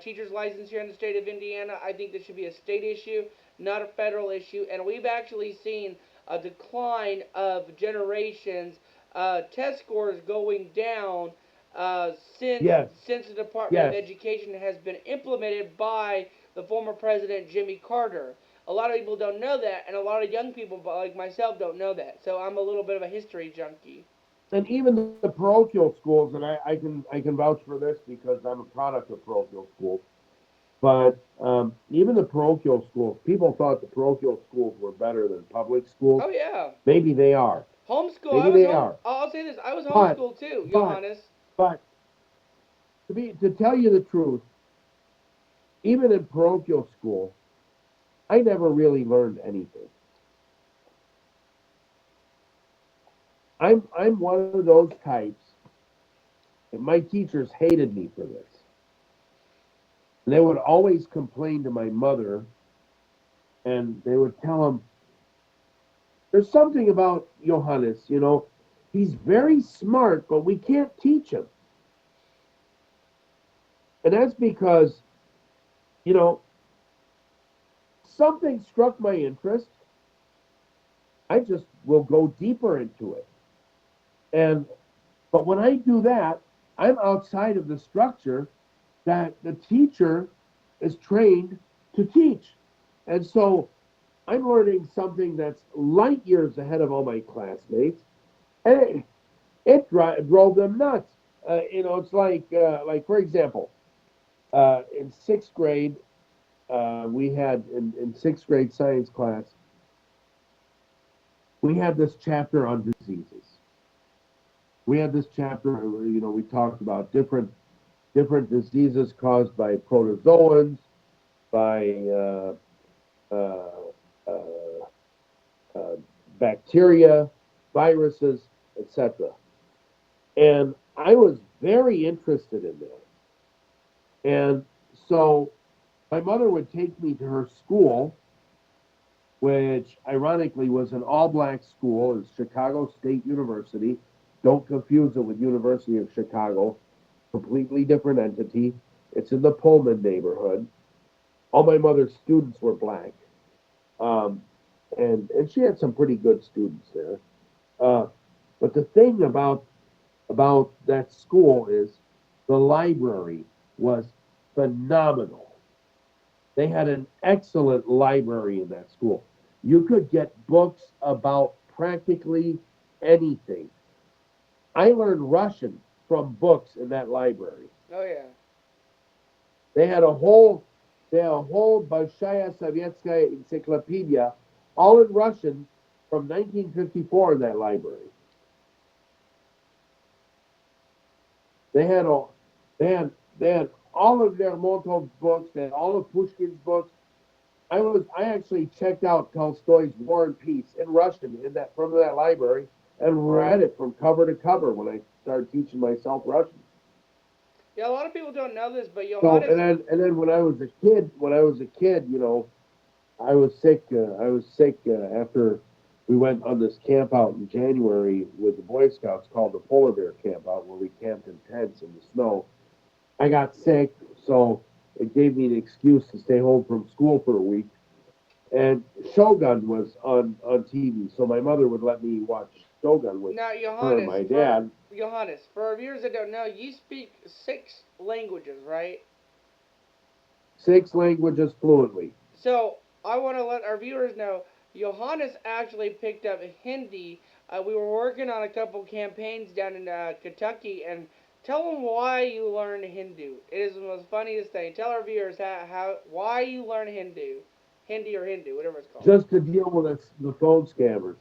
teacher's license here in the state of Indiana. I think this should be a state issue, not a federal issue. And we've actually seen a decline of generations, test scores going down uh, since yes, since the Department of yes. Education has been implemented by the former President Jimmy Carter. A lot of people don't know that, and a lot of young people like myself don't know that. So I'm a little bit of a history junkie. And even the parochial schools, and I can vouch for this because I'm a product of parochial schools. But even the parochial schools, people thought the parochial schools were better than public schools. Oh yeah, Maybe they are. homeschool. I Maybe was they home. are. I'll say this: I was But homeschooled too, but Johannes. but to tell you the truth, even in parochial school, I never really learned anything. I'm one of those types, and my teachers hated me for this. And they would always complain to my mother, and they would tell him, "There's something about Johannes, he's very smart, but we can't teach him." And that's because, you know, something struck my interest. I just will go deeper into it. And but when I do that, I'm outside of the structure that the teacher is trained to teach. And so I'm learning something that's light years ahead of all my classmates, and it drove them nuts. It's like for example, in sixth grade, we had in sixth grade science class, we had this chapter on diseases. We had this chapter where, we talked about different diseases caused by protozoans, by uh, uh, uh, bacteria, viruses, etc. And I was very interested in that. And so my mother would take me to her school, which ironically was an all black school. It's Chicago State University. Don't confuse it with University of Chicago. Completely different entity. It's in the Pullman neighborhood. All my mother's students were black. Um, and she had some pretty good students there. Uh, but the thing about that school is the library was phenomenal. They had an excellent library in that school. You could get books about practically anything. I learned Russian from books in that library. Oh yeah. They had a whole Большая Sovietskaya Encyclopedia, all in Russian from 1954 in that library. They had all they had all of Lermontov's books, they had all of Pushkin's books. I actually checked out Tolstoy's War and Peace in Russian in that from that library and read it from cover to cover when I started teaching myself Russian. Yeah, a lot of people don't know this, but So Johannes. and then when I was a kid, I was sick. I was sick after we went on this camp out in January with the Boy Scouts called the Polar Bear Camp out, where we camped in tents in the snow. I got sick, so it gave me an excuse to stay home from school for a week. And Shogun was on TV, so my mother would let me watch Shogun with Now, her and my For dad. Johannes, for our viewers that don't know, you speak 6 languages, right? Six languages fluently. So I want to let our viewers know Johannes actually picked up Hindi. We were working on a couple campaigns down in Kentucky, and tell them why you learned Hindu. It is the most funniest thing. Tell our viewers how why you learn Hindu, Hindi or Hindu, whatever it's called. Just to deal with the phone scammers.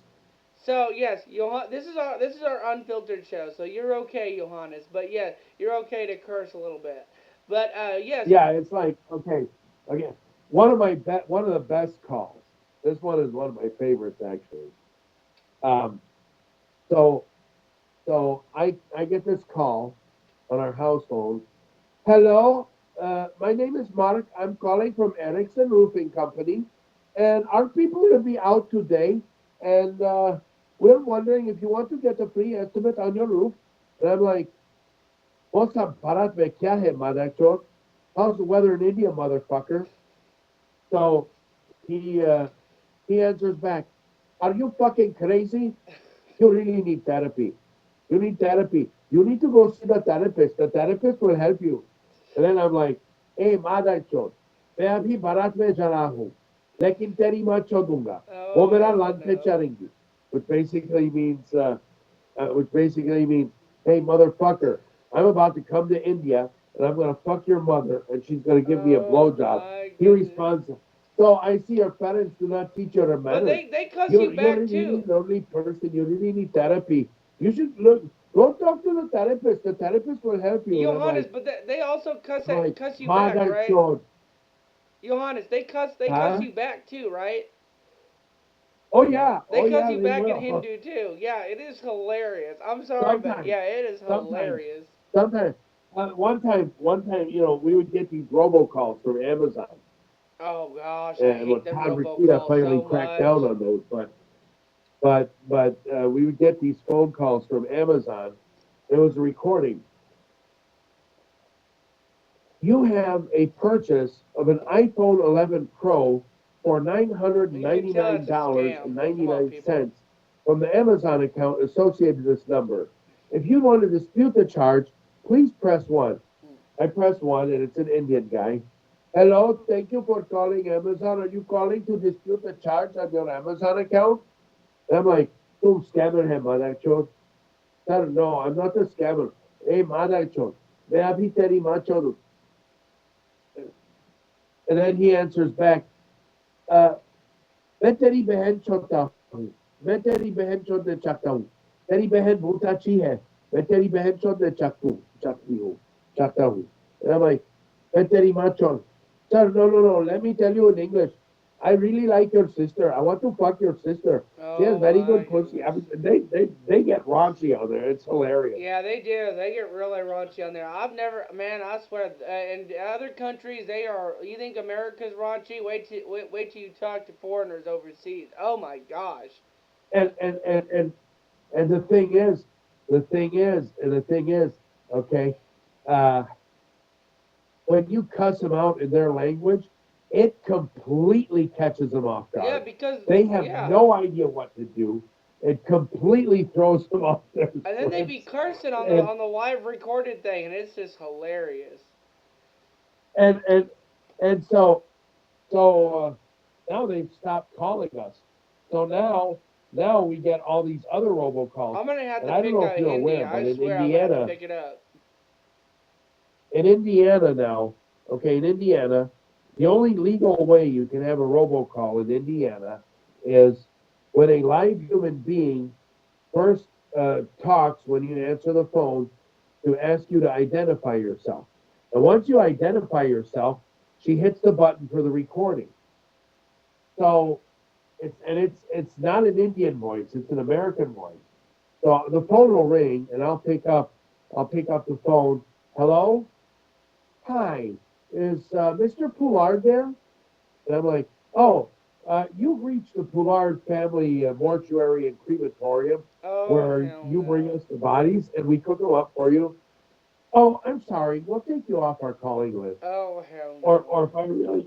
So yes, this is our unfiltered show. So you're okay, Johannes. But yeah, you're okay to curse a little bit. But yes, Yeah, it's like okay, okay. One of the best calls. This one is one of my favorites actually. Um, so I get this call on our house phone. Hello, my name is Mark. I'm calling from Erickson Roofing Company, and our people will be out today, and we're wondering if you want to get a free estimate on your roof. And I'm like, what's up, Bharat mein kya hai, mother chod? How's the weather in India, motherfucker? So he uh, he answers back, are you fucking crazy? You really need therapy. You need therapy. You need to go see the therapist. The therapist will help you. And then I'm like, hey, मादा चोद, मैं अभी बारात में जा रहा हूँ, लेकिन तेरी माँ चोदूंगा. वो oh मेरा hell लान पे no. चढ़ेंगी. Which basically means, hey, motherfucker, I'm about to come to India and I'm going to fuck your mother and she's going to give me a Oh blowjob. my He goodness. responds, so I see your parents do not teach you the But manners. they cuss you You're a back really too. lonely person. You really need therapy. You should look, go talk to the therapist. The therapist will help you. And Johannes, but they also I'm like, cuss you back, mother right? chode, Johannes, they cuss huh? you back too, right? They Oh cuss yeah, you they back in will. Hindu too. Yeah, it is hilarious. I'm sorry, but Sometimes, yeah, it is sometimes, hilarious. sometimes. One time, we would get these robocalls from Amazon, Oh gosh, I and hate when them Todd Rashida robocalls finally so cracked much. down on those, but we would get these phone calls from Amazon. It was a recording. You have a purchase of an iPhone 11 Pro for You can tell it's a scam. Come on, people. $999.99 from the Amazon account associated with this number. If you want to dispute the charge, please press 1. I press 1 and it's an Indian guy. Hello, thank you for calling Amazon. Are you calling to dispute the charge on your Amazon account? And I'm like, तुम scammer है मादा चोद. Sir, no, I'm not a scammer. Hey, मादा चोद. मैं अभी तेरी माँ चोदूँ. And then he answers back, uh, मैं तेरी बहन छोड़ता हूँ. मैं तेरी बहन छोड़ने चाहता हूँ. तेरी बहन बहुत अच्छी है. मैं तेरी बहन छोड़ने चाहती हूँ. चाहता हूँ. And I'm like, मैं तेरी माँ छोड़. Sir, no, no, no. Let me tell you in English. I really like your sister. I want to fuck your sister. She has Oh very my good pussy. goodness. I mean, they get raunchy on there. It's hilarious. Yeah, they do. They get really raunchy on there. I've never, man, I swear, in other countries, they are. You think America's raunchy? Wait till you talk to foreigners overseas. Oh my gosh. And and and and and the thing is, okay, uh, when you cuss them out in their language, it completely catches them off Yeah, guard. because They have yeah, no idea what to do. It completely throws them off their and then they be scripts. cursing And on the live recorded thing, and it's just hilarious. and and and so now they've stopped calling us. So now we get all these other robocalls. I'm gonna have And to I don't pick know if up you're Hindi. aware, I but swear, I'm gonna have to pick it up. In Indiana now, okay, in Indiana, the only legal way you can have a robocall in Indiana is when a live human being first talks when you answer the phone to ask you to identify yourself. And once you identify yourself, she hits the button for the recording. So it's not an Indian voice; it's an American voice. So the phone will ring, and I'll pick up the phone. Hello, hi, is Mr. Poulard there? And I'm like, oh, you've reached the Poulard family mortuary and crematorium Oh where hell you bring no. us the bodies and we cook them up for you. Oh, I'm sorry, we'll take you off our calling list. Oh hell Or no.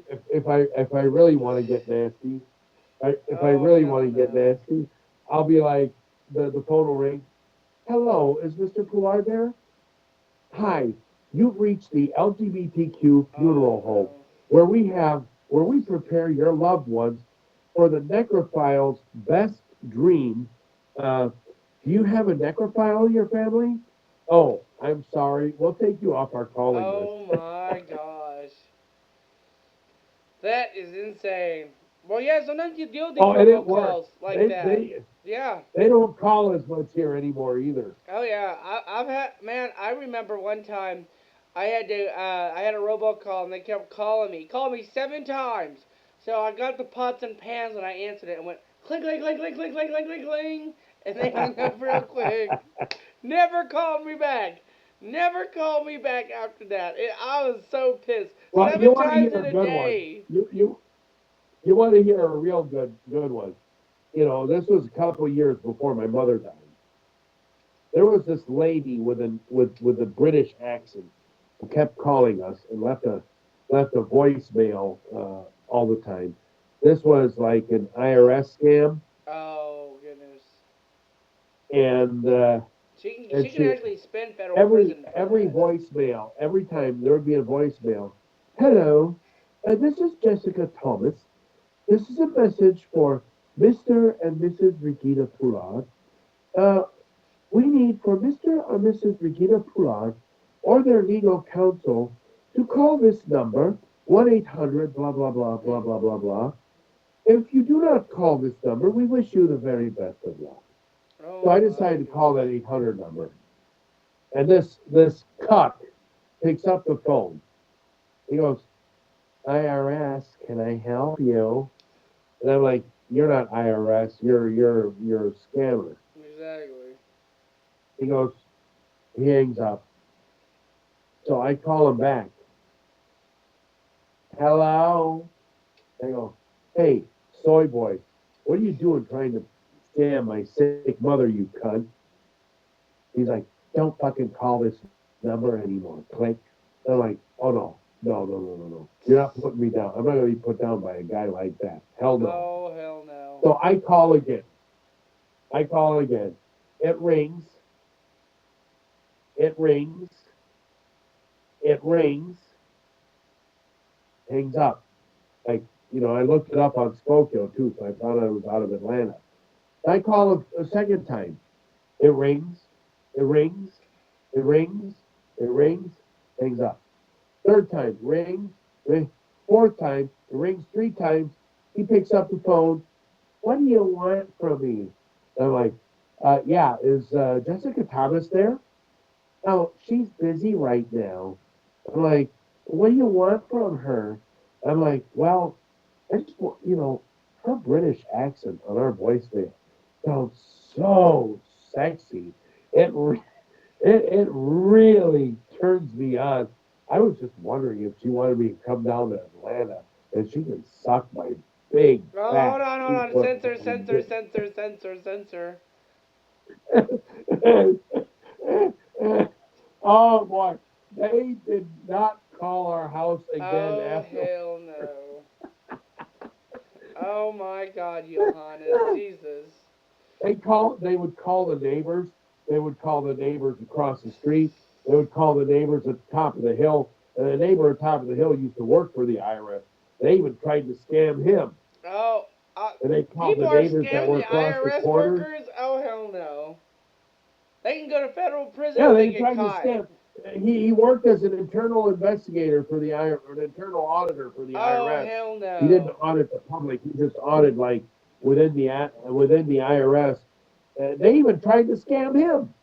if I really want to get nasty, if I Oh really hell want to get no. nasty, I'll be like, the phone will ring. Hello, is Mr. Poulard there? Hi, you've reached the LGBTQ Oh funeral home no. where we prepare your loved ones for the necrophile's best dream. Uh, do you have a necrophile in your family? Oh, I'm sorry. We'll take you off our calling list. Oh my gosh. That is insane. Well, yeah, sometimes you deal with these Oh, and it works. robocalls like They that. they Yeah. they don't call as much here anymore either. Oh yeah. I've had man. I remember one time, I had a robocall and they kept calling me, called me 7 times. So I got the pots and pans and I answered it and went clink clink clink clink clink clink clink clink clink, and they hung up real quick. Never called me back. Never called me back after that. I was so pissed. Well, you Seven want to times hear in a a good one. day. You want to hear a real good one. This was a couple years before my mother died. There was this lady with a British accent who kept calling us and left a voicemail all the time. This was like an IRS scam, Oh goodness. and She can she actually spend federal every prison for every that. voicemail, every time there would be a voicemail. Hello, this is Jessica Thomas. This is a message for Mr. and Mrs. Regina Poulard. Uh, we need for Mr. or Mrs. Regina Poulard or their legal counsel to call this number, 1-800 blah blah blah blah Mm. blah blah blah. If you do not call this number, we wish you the very best of luck. So Oh I my decided to call that goodness. 800 number. And this cuck picks up the phone. He goes, IRS, can I help you? And I'm like, you're not IRS, you're a scammer. Exactly. He goes, he hangs up. So I call him back. Hello? I go, hey, soy boy, what are you doing trying to scam my sick mother, you cunt? He's like, don't fucking call this number anymore. Click. I'm like, oh no. You're not putting me down. I'm not gonna be put down by a guy like that. Hell no. Oh hell no. So I call again. I call again. It rings. It rings. It rings. Hangs up. Like, I looked it up on Spokeo too, so I found out it was out of Atlanta. I call a second time. It rings. It rings. It rings. It rings. Hangs up. Third time, rings. Ring. Fourth time, it rings 3 times. He picks up the phone. What do you want from me? I'm like, yeah, is Jessica Thomas there? Oh, she's busy right now. I'm like, what do you want from her? I'm like, well, I just want, her British accent on our voicemail sounds so sexy. It, re- it really turns me on. I was just wondering if she wanted me to come down to Atlanta and she can suck my big, Oh, fat, hold on. 2 foot Censor, long censor, dick. censor, censor, censor. Oh boy, they did not call our house again Oh after. hell no. Oh my God, Johannes, Jesus. They would call the neighbors. They would call the neighbors across the street. They would call the neighbors at the top of the hill. And the neighbor at the top of the hill used to work for the IRS. They even tried to scam him. Oh, uh, And they called people the are neighbors that scamming were the across the IRS corner. workers. Oh hell no. They can go to federal prison Yeah, if they they get tried to caught. scam. He worked as an internal investigator for the IRS, or an internal auditor for the Oh IRS. hell He didn't no. audit the public. He just audited like within the IRS. They even tried to scam him.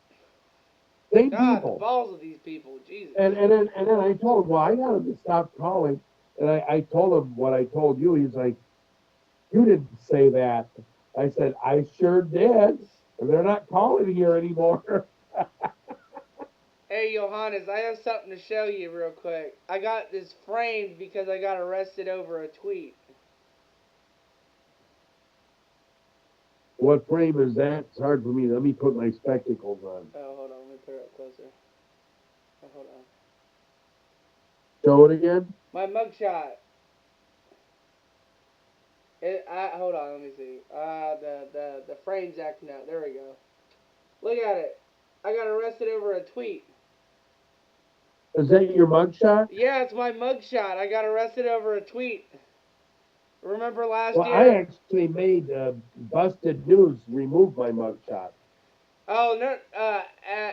Same God, the people. balls of these people. Jesus. And then I told him, well, I got him to stop calling. And I told him what I told you. He's like, you didn't say that. I said, I sure did. And they're not calling here anymore. Hey Johannes, I have something to show you real quick. I got this framed because I got arrested over a tweet. What frame is that? It's hard for me. Let me put my spectacles on. Oh, hold on, let me put it up closer. Oh, hold on. Show it again. My mugshot. Hold on, let me see. The frame's acting out. There we go. Look at it. I got arrested over a tweet. Is that your mugshot? Yeah, it's my mugshot. I got arrested over a tweet. Remember last Well, I year? actually made Busted News remove my mugshot. Oh no,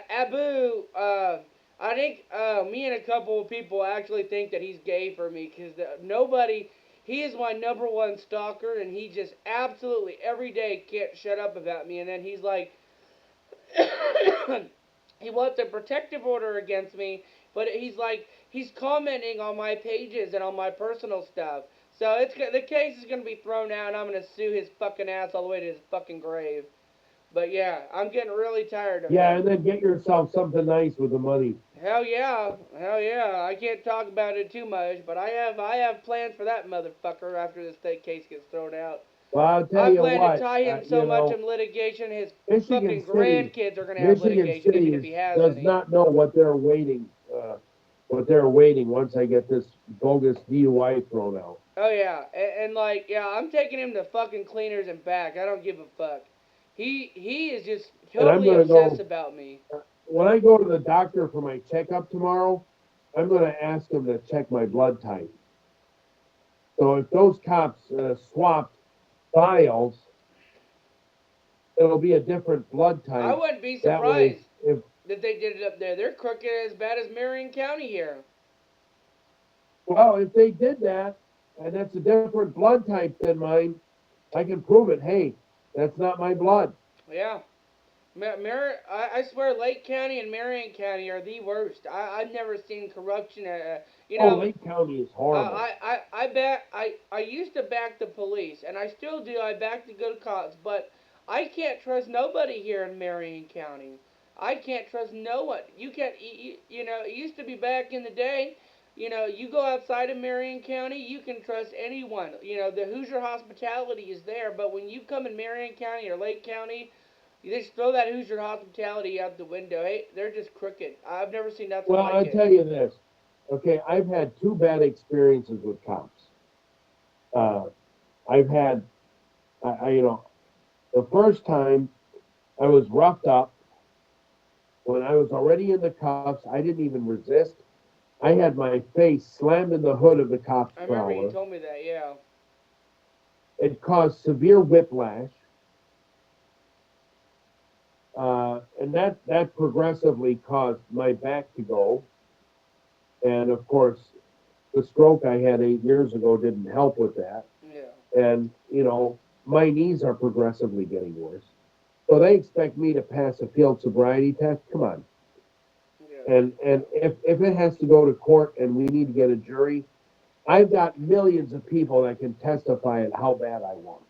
Abu. I think me and a couple of people actually think that he's gay for me because nobody. he is my number one stalker, and he just absolutely every day can't shut up about me. And then he's like, he wants a protective order against me, but he's like, he's commenting on my pages and on my personal stuff. So the case is gonna be thrown out, and I'm gonna sue his fucking ass all the way to his fucking grave. But yeah, I'm getting really tired of Yeah, him. and then get yourself something nice with the money. Hell yeah. I can't talk about it too much, but I have plans for that motherfucker after this state case gets thrown out. Well, I'll tell I you plan to what, tie him so much in litigation, his Michigan fucking City, grandkids are gonna have Michigan litigation City if he has does any. not know what they're waiting once I get this bogus DUI thrown out. Oh yeah, and like yeah, I'm taking him to fucking cleaners and back. I don't give a fuck. He is just And I'm totally gonna obsessed go about me. when I go to the doctor for my checkup tomorrow. I'm gonna ask him to check my blood type. So if those cops swapped files, it'll be a different blood I type. wouldn't be That way, surprised if that they did it up there. They're crooked as bad as Marion County here. well, if they did that, and that's a different blood type than mine, I can prove it. Hey, that's not my blood. Yeah. I swear Lake County and Marion County are the worst. I've never seen corruption. You Oh, know, Lake County is horrible. I used to back the police, and I still do. I back the good cops, but I can't trust nobody here in Marion County. I can't trust no one. You can't. You know, it used to be back in the day. You know, you go outside of Marion County, you can trust anyone. You know, the Hoosier hospitality is there, but when you come in Marion County or Lake County, you just throw that Hoosier hospitality out the window. Hey, they're just crooked. I've never seen nothing Well, like I'll it. tell you this. Okay, I've had two bad experiences with cops. Uh, I've had, the first time I was roughed up when I was already in the cuffs. I didn't even resist. I had my face slammed in the hood of the cop's I remember you prowler. told me that. Yeah. It caused severe whiplash, and that progressively caused my back to go. And of course, the stroke I had 8 years ago didn't help with that. Yeah. And my knees are progressively getting worse. So they expect me to pass a field sobriety test. Come on. Yeah. And if it has to go to court and we need to get a jury, I've got millions of people that can testify at how bad I was.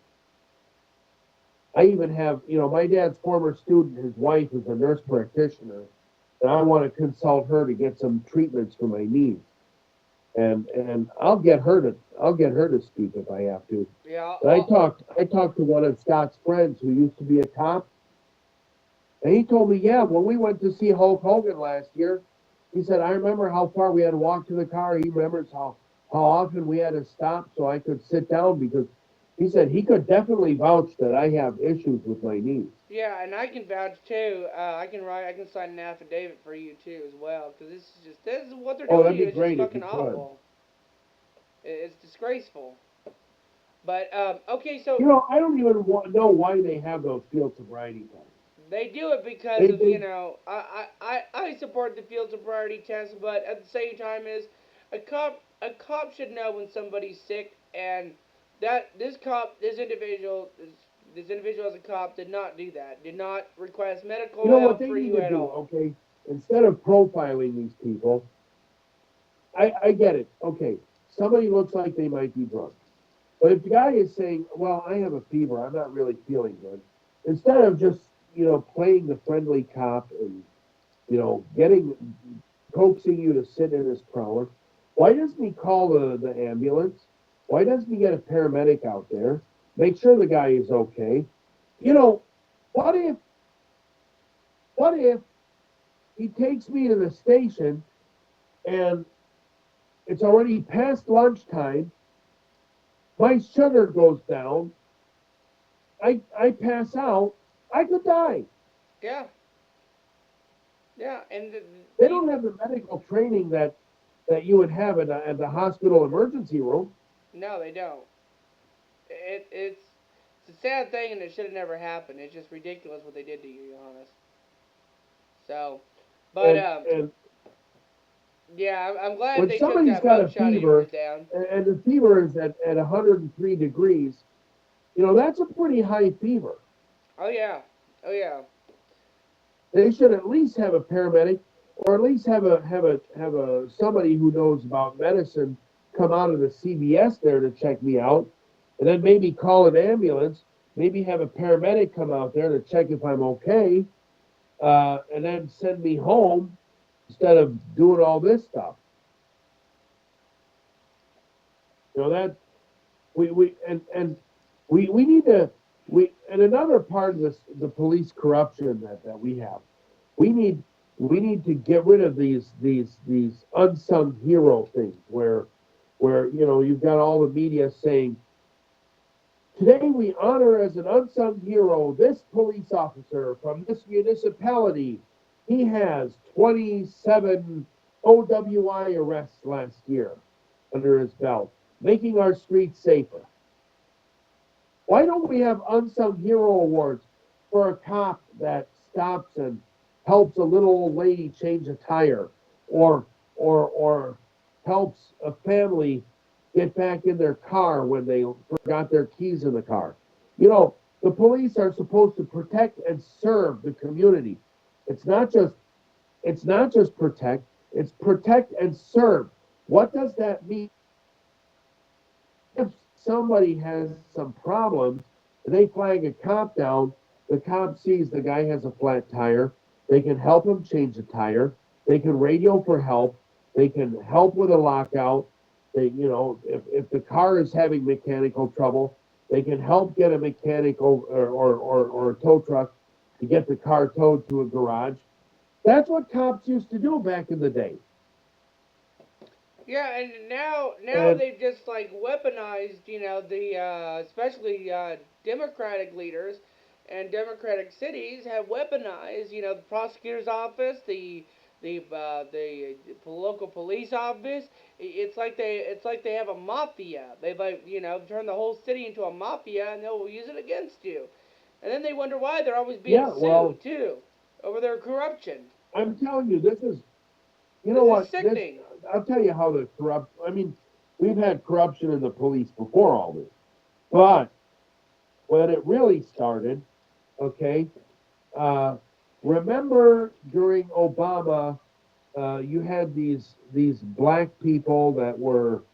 I even have, my dad's former student, his wife is a nurse practitioner, and I want to consult her to get some treatments for my knees. And I'll get her to speak if I have to. Yeah. But I talked to one of Scott's friends who used to be a cop, and he told me, yeah, when we went to see Hulk Hogan last year, he said, I remember how far we had to walk to the car. He remembers how often we had to stop so I could sit down because he said he could definitely vouch that I have issues with my knees. Yeah, and I can vouch too. I can sign an affidavit for you too as well, because this is what they're Oh, doing to that'd you be is just great if fucking you could. awful. It's disgraceful. But okay, so I don't even know why they have those field sobriety tests. they do it because They, of they, I support the field sobriety test, but at the same time is a cop should know when somebody's sick, and that this individual as a cop did not do that, did not request medical what help they for need you to at do, all. okay? Instead of profiling these people, I get it. Okay, somebody looks like they might be drunk. But if the guy is saying, well, I have a fever, I'm not really feeling good, instead of just, playing the friendly cop and, coaxing you to sit in his prowler, why doesn't he call the ambulance? Why doesn't he get a paramedic out there? Make sure the guy is okay. You Yeah. know, what if, what if he takes me to the station and it's already past lunchtime, my sugar goes down, I pass out, I could die. Yeah. Yeah, and They don't have the medical training that you would have at the hospital emergency room. no, they don't. It's a sad thing, and it should have never happened. It's just ridiculous what they did to you, honest. So, but And and Yeah, I'm glad When they took somebody's that got a mugshot of yours fever down. and the fever is at 103 degrees, that's a pretty high fever. Oh yeah, oh yeah. They should at least have a paramedic, or at least have a somebody who knows about medicine come out of the CVS there to check me out, and then maybe call an ambulance. Maybe have a paramedic come out there to check if I'm okay, and then send me home instead of doing all this stuff. That we need to and another part of this the police corruption that we have. We need we need to get rid of these unsung hero things where you've got all the media saying today we honor as an unsung hero this police officer from this municipality. He has 27 OWI arrests last year under his belt, making our streets safer. Why don't we have unsung hero awards for a cop that stops and helps a little old lady change a tire, or or helps a family get back in their car when they forgot their keys in the car? The police are supposed to protect and serve the community. It's not just it's not just protect, it's protect and serve. What does that mean? If somebody has some problems and they flag a cop down, the cop sees the guy has a flat tire. They can help him change the tire. They can radio for help. They can help with a lockout. If the car is having mechanical trouble, they can help get a mechanical or a tow truck to get the car towed to a garage. That's what cops used to do back in the day. Yeah, and now And they've just like weaponized, the especially Democratic leaders and Democratic cities have weaponized, the prosecutor's office, the local police office. It's like they have a mafia. They've like turned the whole city into a mafia, and they'll use it against you. And then they wonder why they're always being yeah, sued well, too over their corruption. I'm telling you, this is you know This is what? This sickening. I'll tell you how the corrupt. I mean, we've had corruption in the police before all this, but when it really started, okay. Uh, Remember during Obama, you had these black people that were,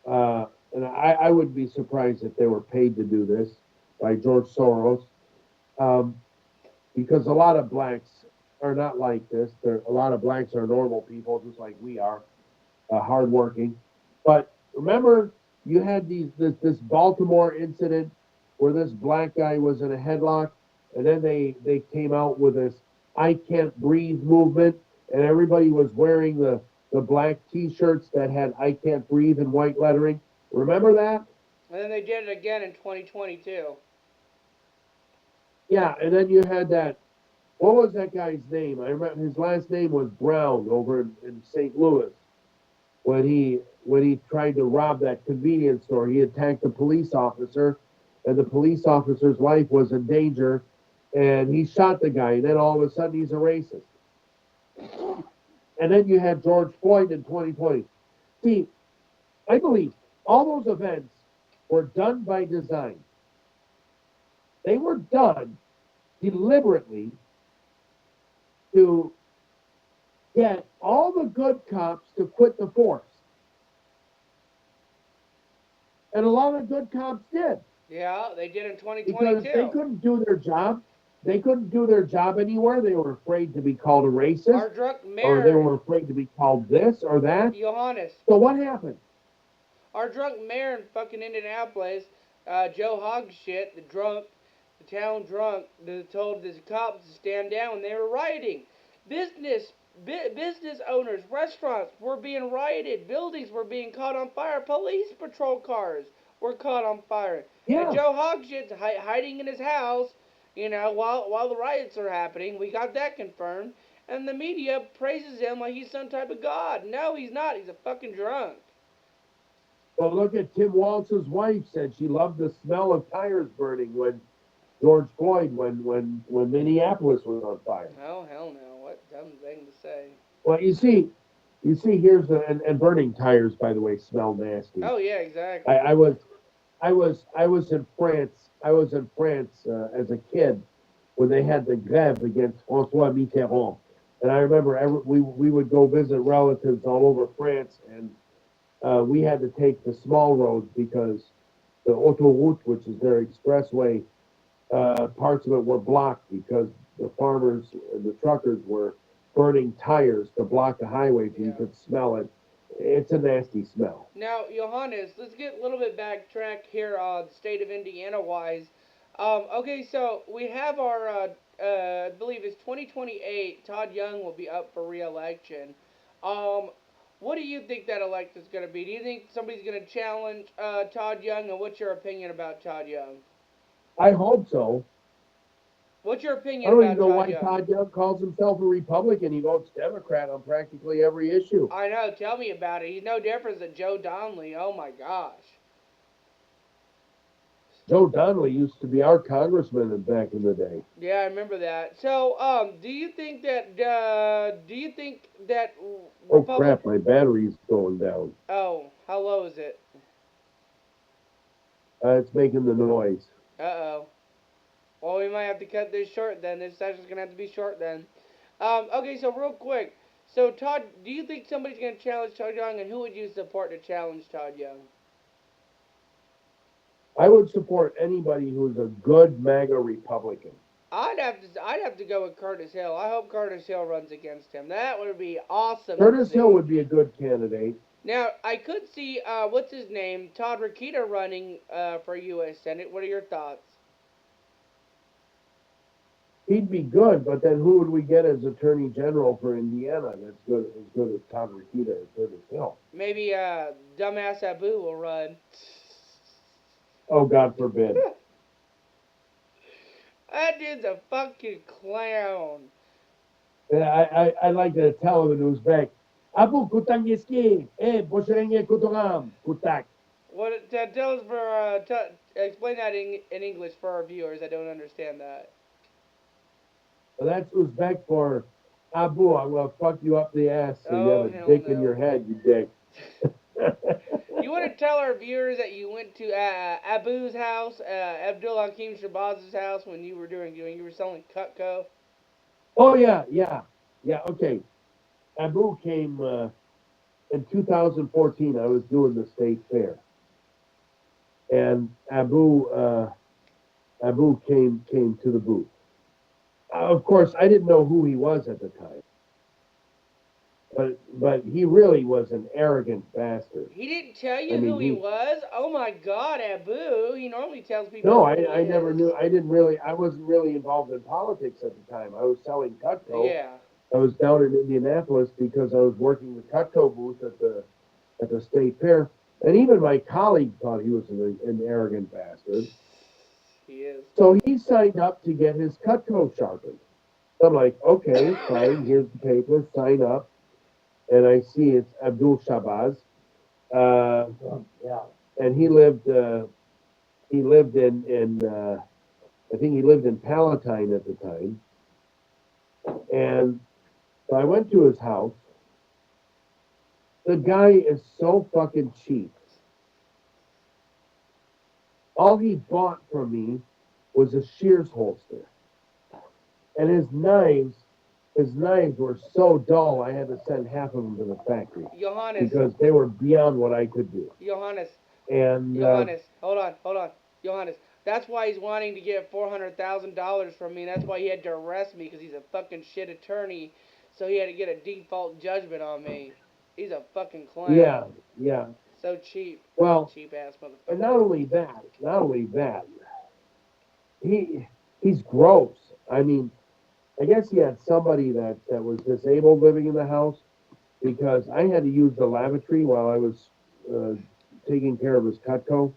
and I would be surprised if they were paid to do this by George Soros, um, because a lot of blacks are not like this. A lot of blacks are normal people, just like we are hardworking. But remember, you had this Baltimore incident where this black guy was in a headlock, and then they came out with this "I can't breathe" movement, and everybody was wearing the black T-shirts that had "I can't breathe" in white lettering. Remember that? And then they did it again in 2022. Yeah, and then you had that. What was that guy's name? I remember his last name was Brown over in St. Louis. When he tried to rob that convenience store. He attacked a police officer, and the police officer's life was in danger, and he shot the guy. And then all of a sudden, he's a racist. And then you had George Floyd in 2020. See, I believe all those events were done by design. They were done deliberately to get all the good cops to quit the force, and a lot of good cops did. Yeah, they did in Because they 2022. couldn't do their job. They couldn't do their job anywhere. They were afraid to be called a Our racist, drunk or they mayor, were afraid to be called this or that. Johannes, So what happened? our drunk mayor in fucking Indianapolis, Joe Hogg shit, the town drunk, told the cops to stand down when they were rioting. Business, business owners, restaurants were being rioted. Buildings were being caught on fire. Police patrol cars were caught on fire. And Yeah. Joe Hogg shit's hiding in his house, while the riots are happening. We got that confirmed. And the media praises him like he's some type of god. No, he's not. He's a fucking drunk. Well, look at Tim Walz's wife said she loved the smell of tires burning when George Floyd, when Minneapolis was on fire. Oh hell no! What dumb thing to say. Well, you see, You see, here's the and burning tires, by the way, smell nasty. Oh yeah, I, exactly. I was I was in France. I was in France as a kid when they had the grève against François Mitterrand, and I remember we would go visit relatives all over France, and we had to take the small roads because the autoroute, which is their expressway, parts of it were blocked because the farmers, the truckers were burning tires to block the highway so you Yeah. could smell it. It's a nasty smell. Now, Johannes, let's get a little bit backtrack here on the state of Indiana wise. Okay, so we have our, I believe it's 2028. Todd Young will be up for re-election. Um, what do you think that election is going to be? Do you think somebody's going to challenge Todd Young, and what's your opinion about Todd Young? I hope so. What's your I opinion don't even about know Todd why Young? Todd Young calls himself a Republican. He votes Democrat on practically every issue. I know, tell me about it. He's no different than Joe Donnelly. Oh my gosh. Joe Donnelly used to be our congressman back in the day. Yeah, I remember that. So, do you think that Oh Republic? crap, my battery's going down. Oh, how low is it? It's making the noise. Uh oh. Well, we might have to cut this short then. This session's gonna have to be short then. Okay, so real quick. So, Todd, do you think somebody's gonna challenge Todd Young, and who would you support to challenge Todd Young? I would support anybody who's a good MAGA Republican. I'd have to go with Curtis Hill. I hope Curtis Hill runs against him. That would be awesome to Curtis Hill see. would be a good candidate. Now, I could see, what's his name? Todd Rokita running for U.S. Senate. What are your thoughts? He'd be good, but then who would we get as Attorney General for Indiana that's good as Todd Rokita or Curtis Hill? Maybe dumbass Abu will run. Oh, God forbid. That dude's a fucking clown. I like to tell him in Uzbek, Abu kutangiski, bosherenge kutoram, kutak. What? Tell us for explain that in English for our viewers. I don't understand that. Well, that's Uzbek for Abu, I'm going to fuck you up the ass so you have Oh a hell dick in no. your head, you dick. You want to tell our viewers that you went to Abu's house, Abdul Hakim Shabaz's house when you were selling Cutco? Oh, yeah, yeah. Yeah, okay. Abu came in 2014. I was doing the state fair. And Abu came to the booth. Of course, I didn't know who he was at the time, but he really was an arrogant bastard. He didn't tell I you mean, who he he was? Oh my god, Abu. He normally tells people no, who he I never is. knew. I didn't really. I wasn't really involved in politics at the time. I was selling Cutco. Yeah. I was down in Indianapolis because I was working the Cutco booth at the state fair, and even my colleague thought he was an arrogant bastard. He is. So he signed up to get his Cutco sharpened. I'm like, okay, fine. Here's the paper. Sign up. And I see it's Abdul Shabazz, uh, and he lived in I think he lived in Palatine at the time. And so I went to his house. The guy is so fucking cheap. All he bought from me was a shears holster, and his knives were so dull. I had to send half of them to the factory Johannes. because they were beyond what I could do. Johannes. And Johannes. Hold on. Johannes. That's why he's wanting to get $400,000 from me. That's why he had to arrest me because he's a fucking shit attorney. So he had to get a default judgment on me. He's a fucking yeah, clown. yeah. So cheap. Well, Cheap ass and motherfucker. not only that, he he's gross. I mean, I guess he had somebody that was disabled living in the house because I had to use the lavatory while I was uh, taking care of his Cutco,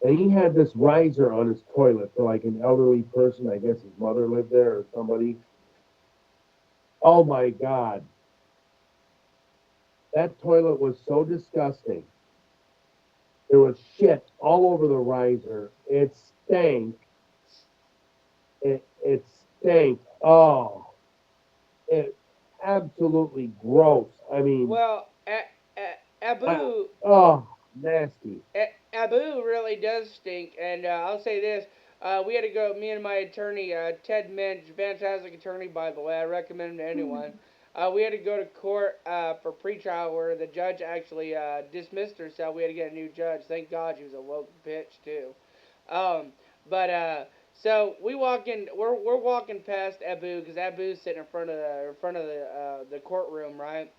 and he had this riser on his toilet for like an elderly person. I guess his mother lived there or somebody. Oh my God, that toilet was so disgusting. There was shit all over the riser. It stank. It stank. Oh, it. absolutely gross. I mean, Well, I, Abu, oh, nasty. Abu really does stink, and I'll say this: we had to go. Me and my attorney, Ted Minch, fantastic attorney by the way. I recommend him to anyone. We had to go to court for pretrial where the judge actually dismissed herself. We had to get a new judge. Thank God she was a woke bitch too. Um, but so we walk in. We're walking past Abu because Abu's sitting in front of the courtroom, right?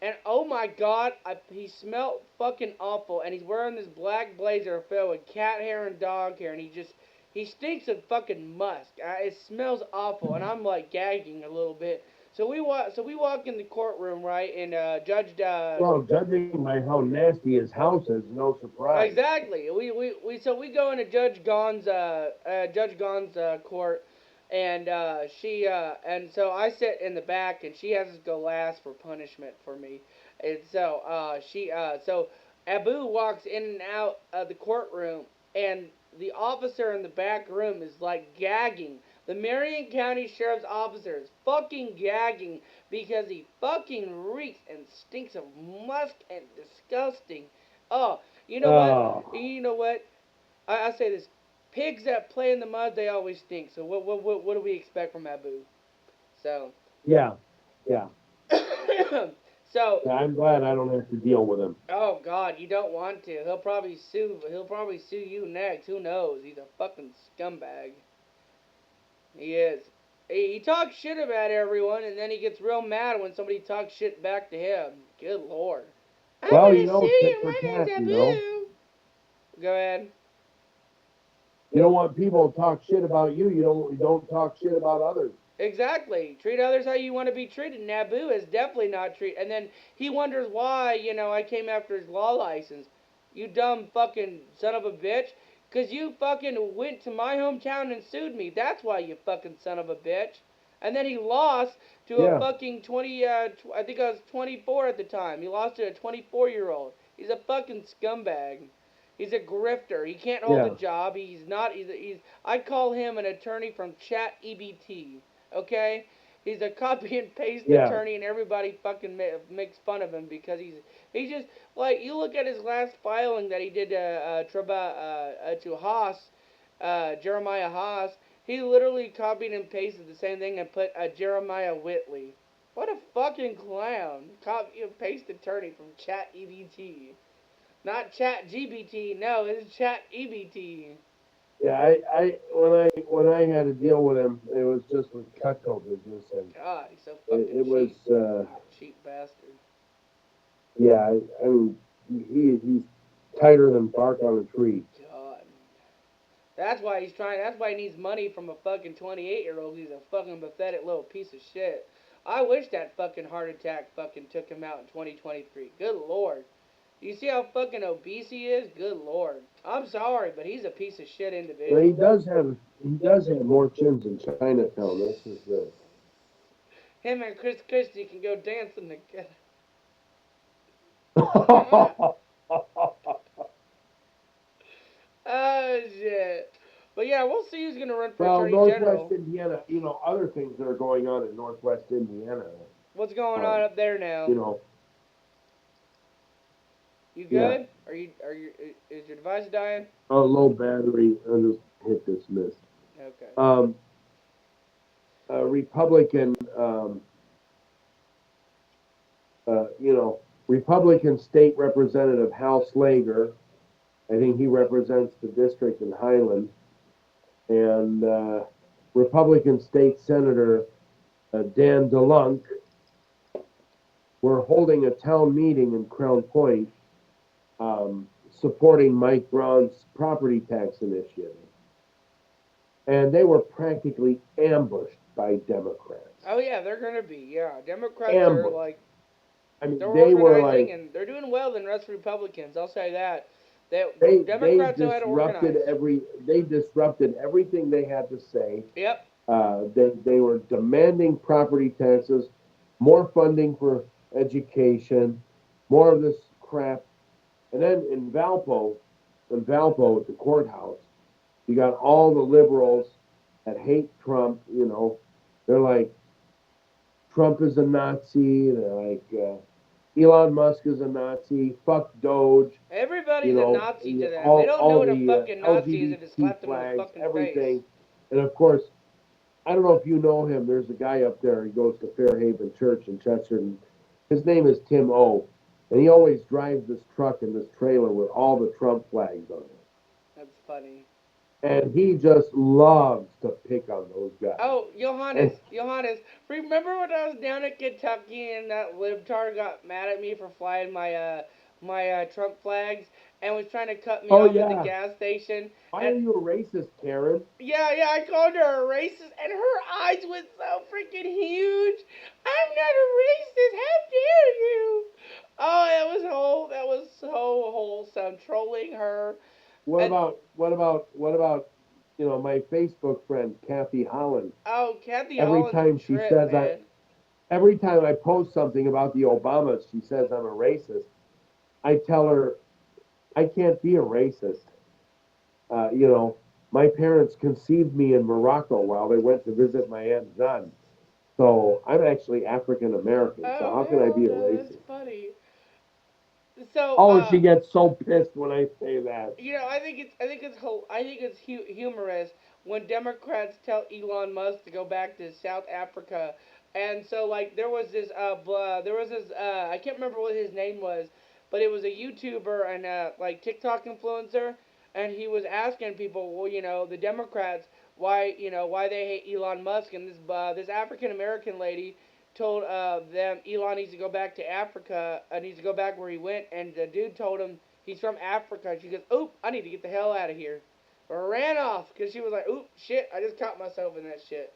And oh my god, he smelled fucking awful. And he's wearing this black blazer filled with cat hair and dog hair. And he stinks of fucking musk. It smells awful. And I'm like gagging a little bit. So we walk in the courtroom, right? And Well, judging by how nasty his house is, no surprise. exactly. We go into Judge Gahn's court, and so I sit in the back, and she has to go last for punishment for me, and so Abu walks in and out of the courtroom, and the officer in the back room is like gagging. The Marion County Sheriff's officer is fucking gagging because he fucking reeks and stinks of musk and disgusting. Oh, you know what? Oh, You know what? I say this: pigs that play in the mud, they always stink. So what do we expect from Abu? So, yeah, yeah. so Yeah, I'm glad I don't have to deal with him. oh God, you don't want to. He'll probably sue. He'll probably sue you next. Who knows? He's a fucking scumbag. He is. He talks shit about everyone, and then he gets real mad when somebody talks shit back to him. Good lord. I'm Well, gonna sue tit you. for My name's tat, Abu. Go ahead. You don't want people to talk shit about you. You don't talk shit about others. Exactly. Treat others how you want to be treated. Naboo is definitely not treat. And then he wonders why, I came after his law license. You dumb fucking son of a bitch. Because you fucking went to my hometown and sued me. That's why, you fucking son of a bitch. And then he lost to a Yeah, fucking 20, I think I was 24 at the time. He lost to a 24-year-old. He's a fucking scumbag. He's a grifter. He can't hold a yeah, job. He's not, I'd call him an attorney from Chat EBT. Okay? He's a copy and paste yeah, attorney, and everybody fucking makes fun of him because he's just like, you look at his last filing that he did to Haas, Jeremiah Haas. He literally copied and pasted the same thing and put Jeremiah Whitley. What a fucking clown! Copy and paste attorney from Chat EBT, not Chat GBT. No, it's Chat EBT. yeah. When I had to deal with him, it was just with Cutco business, and God, he's so fucking it was cheap. Cheap bastard. yeah. I mean, he's tighter than bark on a tree. God. That's why he's trying. That's why he needs money from a fucking 28-year-old. He's a fucking pathetic little piece of shit. I wish that fucking heart attack fucking took him out in 2023. Good lord. You see how fucking obese he is? Good lord. I'm sorry, but he's a piece of shit But he individual. does have more chins than Chinatown. This is this. Him and Chris Christie can go dancing together. Oh shit. But yeah, we'll see who's gonna run for Well, attorney Northwest general. Indiana, other things that are going on in Northwest Indiana. What's going on Um, up there you now? know, You yeah, good? Are you is your device dying? a low battery. I'll just hit dismiss. Okay. Um, a Republican, you know, Republican State Representative Hal Slager. I think he represents the district in Highland, and Republican State Senator Dan DeLunk were holding a town meeting in Crown Point, supporting Mike Braun's property tax initiative. And they were practically ambushed by Democrats. Oh yeah, they're gonna be. Yeah, Democrats are Ambushed. like, I mean, they're they were organizing like and they're doing well than the rest of Republicans. I'll say that. they Democrats know how to disrupted organize. everything they had to say. Yep. They were demanding property taxes, more funding for education, more of this crap. And then in Valpo at the courthouse, you got all the liberals that hate Trump. They're like, Trump is a Nazi. They're like Elon Musk is a Nazi. Fuck Doge. Everybody's a Nazi to them. They don't know All what a the fucking Nazi is if it LGBT slapped them in the flags, fucking face. everything, and of course, I don't know if you know him. There's a guy up there. He goes to Fairhaven Church in Chester. And his name is Tim O. And he always drives this truck and this trailer with all the Trump flags on it. That's funny. And he just loves to pick on those guys. Oh, Johannes, And Johannes, remember when I was down in Kentucky and that libtard got mad at me for flying my Trump flags and was trying to cut me oh off at the yeah, gas station? why And are you a racist, Karen? yeah, I called her a racist, and her eyes went so freaking huge. I'm not a racist. How dare you? Oh, that was so wholesome, trolling her. And What about my Facebook friend Kathy Holland? oh, Kathy Every Holland's a time she trip, says I man. every time I post something about the Obamas, she says I'm a racist. I tell her I can't be a racist. Uh, you know, my parents conceived me in Morocco while they went to visit my Aunt John. So I'm actually African American. So Oh how can I hell be a no, that's racist? funny. So Oh, she gets so pissed when I say that. I think it's humorous when Democrats tell Elon Musk to go back to South Africa, and so like there was this I can't remember what his name was, but it was a YouTuber and like TikTok influencer, and he was asking people, well, the Democrats why they hate Elon Musk, and this African American lady told them Elon needs to go back to Africa, needs to go back where he went, and the dude told him he's from Africa. And she goes, "Oop, I need to get the hell out of here." Or ran off because she was like, "Oop, shit, I just caught myself in that shit."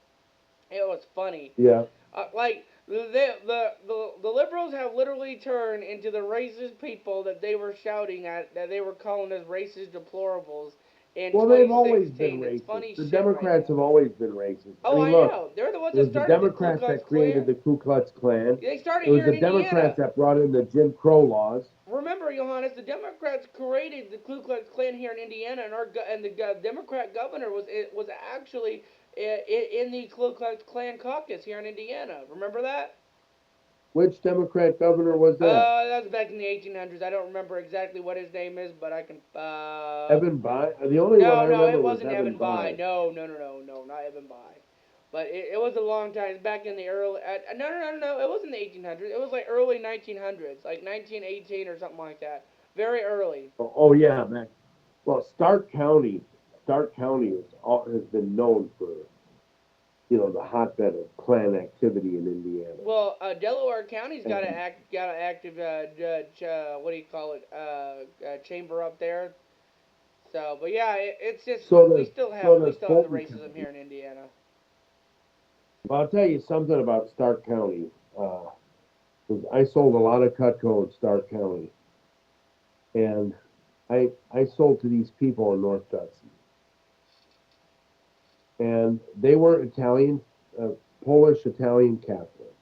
It was funny. Yeah. Like the liberals have literally turned into the racist people that they were shouting at, that they were calling as racist deplorables in Well, they've always been 2016. It's racist. funny The shit right Democrats now. have always been racist. I Oh, mean, I look, know. They're the ones it that was the started the Ku Democrats Klux that created Klan. the Ku Klux Klan. They started It was here the in Democrats Indiana. that brought in the Jim Crow laws. Remember, Johannes, the Democrats created the Ku Klux Klan here in Indiana, and the Democrat governor was actually in the Ku Klux Klan caucus here in Indiana. Remember that? Which Democrat governor was that? That was back in the 1800s. I don't remember exactly what his name is, but I can. Evan Bayh. The only one I No, remember it was wasn't Evan Evan Bayh. Bayh. No, not Evan Bayh. But it was a long time. It's back in the early. No. It wasn't the 1800s. It was like early 1900s, like 1918 or something like that. Very early. Oh yeah, man. Well, Stark County has been known for the hotbed of Klan activity in Indiana. Well, Delaware County's And got an active what do you call it? Chamber up there. So, but yeah, it's just so we does still have the Fulton racism County. here in Indiana. Well, I'll tell you something about Stark County. 'Cause I sold a lot of Cutco in Stark County, and I sold to these people in North Dutton, and they were Italian, Polish Italian Catholic.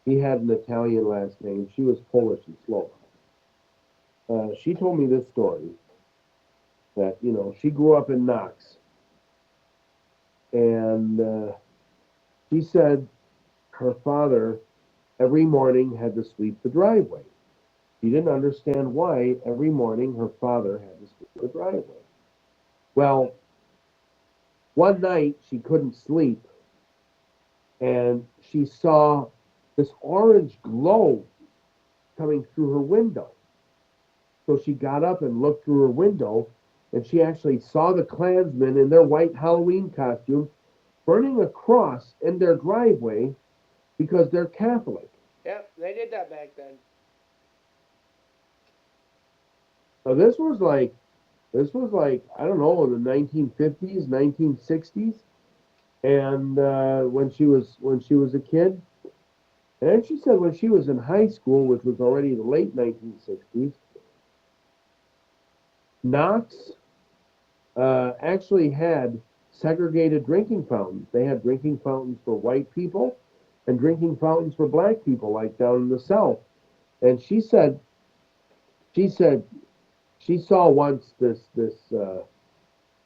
He had an Italian last name. She was Polish and Slovak. She told me this story that she grew up in Knox, and she said her father every morning had to sweep the driveway. She didn't understand why every morning her father had to sweep the driveway. Well, one night she couldn't sleep, and she saw this orange glow coming through her window. So she got up and looked through her window, and she actually saw the Klansmen in their white Halloween costumes burning a cross in their driveway because they're Catholic. Yep, they did that back then. So this was like I don't know in the 1950s, 1960s, and when she was a kid, and then she said when she was in high school, which was already the late 1960s, Knox actually had segregated drinking fountains. They had drinking fountains for white people and drinking fountains for black people, like down in the South. And she said she saw once this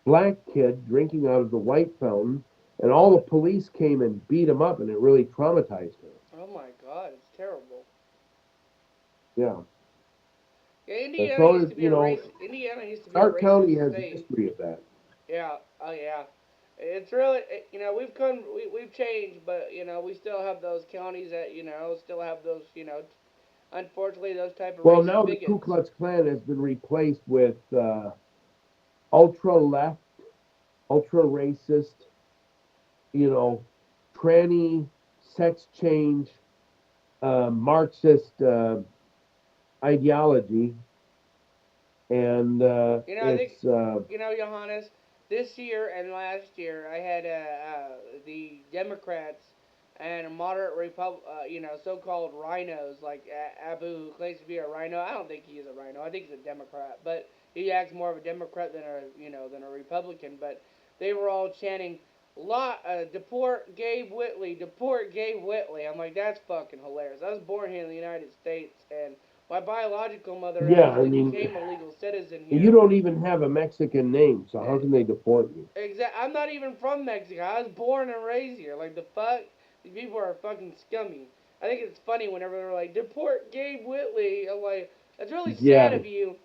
black kid drinking out of the white fountain, and all the police came and beat him up, and it really traumatized her. my God, it's terrible. Yeah. Yeah, And Indiana so used to be you a know, race. Indiana used to be a Stark County racist has a state. history of that. Yeah. Oh yeah. It's really, we've come, we've changed, but we still have those counties that still have those, unfortunately, those type of Well, racist now the Ku bigots. Klux Klan has been replaced with ultra left, ultra racist, you know, tranny, sex change, Marxist ideology, and I think, it's Johannes, this year and last year, I had the Democrats and moderate so-called rhinos like Abu, who claims to be a rhino. I don't think he is a rhino. I think he's a Democrat, but he acts more of a Democrat than a Republican. But they were all chanting, deport Gabe Whitley, deport Gabe Whitley. I'm like, that's fucking hilarious. I was born here in the United States, and my biological mother yeah. I actually mean, became a legal citizen you here. don't even have a Mexican name, so how can they deport you? I'm not even from Mexico. I was born and raised here. Like the fuck, these people are fucking scummy. I think it's funny whenever they're like deport Gabe Whitley. I'm like, that's really sad Yeah, of you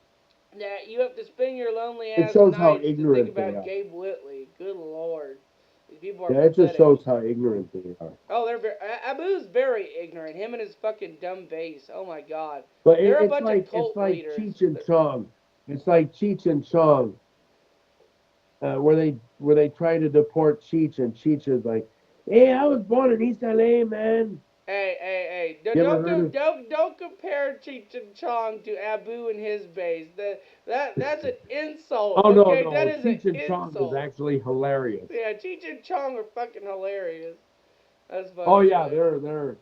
that you have to spend your lonely it ass shows how nights to think ignorant they about are. Gabe Whitley. Good lord, these people are Yeah, it just pathetic. shows how ignorant they are. Oh, they're Abu's very ignorant. Him and his fucking dumb face. Oh my god, But they're a it's bunch of it's cult like leaders. Cheech and Chong. It's like Cheech and Chong, where they try to deport Cheech, and Cheech is like, "Hey, I was born in East LA, man. Hey! You ever heard of?" Don't compare Cheech and Chong to Abu and his base. That's an insult. Oh no, Okay, that no, is an Cheech and Chong is insult. actually hilarious. Yeah, Cheech and Chong are fucking hilarious. That's Oh funny yeah, shit. they're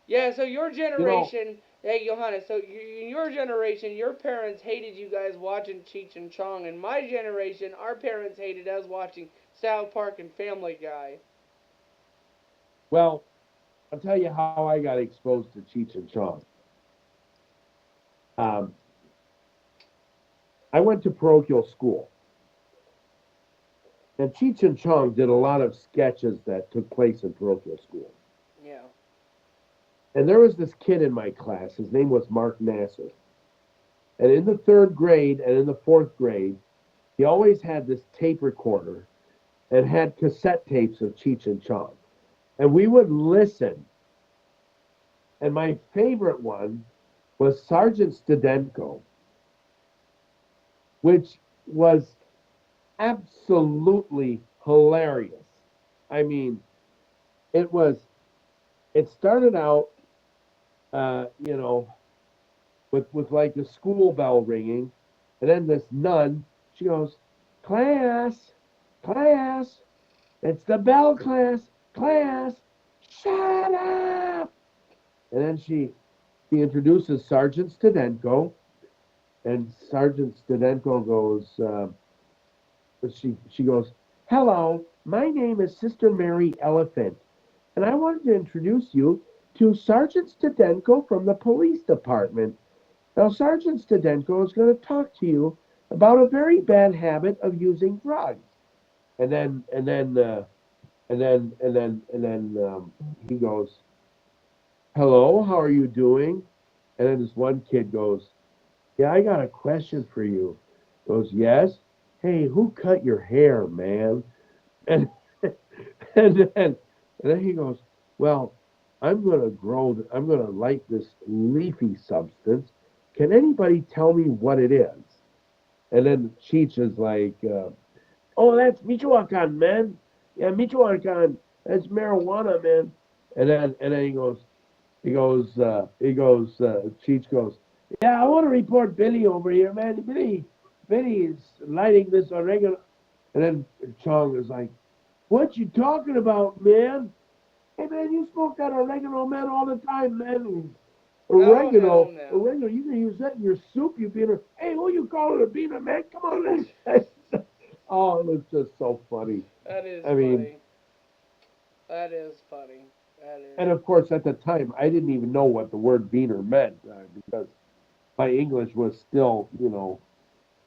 Yeah, so your you know generation, hey Johannes, so in your generation, your parents hated you guys watching Cheech and Chong. In my generation, our parents hated us watching South Park and Family Guy. well. I'll tell you how I got exposed to Cheech and Chong. Um, I went to parochial school, and Cheech and Chong did a lot of sketches that took place in parochial school. Yeah. And there was this kid in my class. His name was Mark Nasser. And in the third grade and in the fourth grade, he always had this tape recorder and had cassette tapes of Cheech and Chong. And we would listen. And my favorite one was Sergeant Studenko, which was absolutely hilarious. I mean, it was, it started out, you know, with like the school bell ringing. And then this nun, she goes, class, class, it's the bell class, class, shut up. And then she introduces Sergeant Studenko, and Sergeant Studenko goes, she goes, hello, my name is Sister Mary Elephant, and I wanted to introduce you to Sergeant Studenko from the police department. Now, Sergeant Studenko is going to talk to you about a very bad habit of using drugs. And then, and then, he goes, hello, how are you doing? And then this one kid goes, yeah, I got a question for you. Goes, yes. Hey, who cut your hair, man? And and then and then he goes, well, I'm gonna light this leafy substance. Can anybody tell me what it is? And then Cheech is like, oh, that's Michoacan, man. Yeah, Michoacan. That's marijuana, man. And then Cheech goes, yeah, I want to report Billy over here, man. Billy is lighting this oregano. And then Chong is like, what you talking about, man? Hey, man, you smoke that oregano, man, all the time, man. Oh hell no. Oregano, you can use that in your soup, you beaner. Hey, who you calling a beaner, man? Come on, man. Oh, it was just so funny. That is I mean, funny. That is funny. That and is. of course, at the time, I didn't even know what the word beaner meant because my English was still,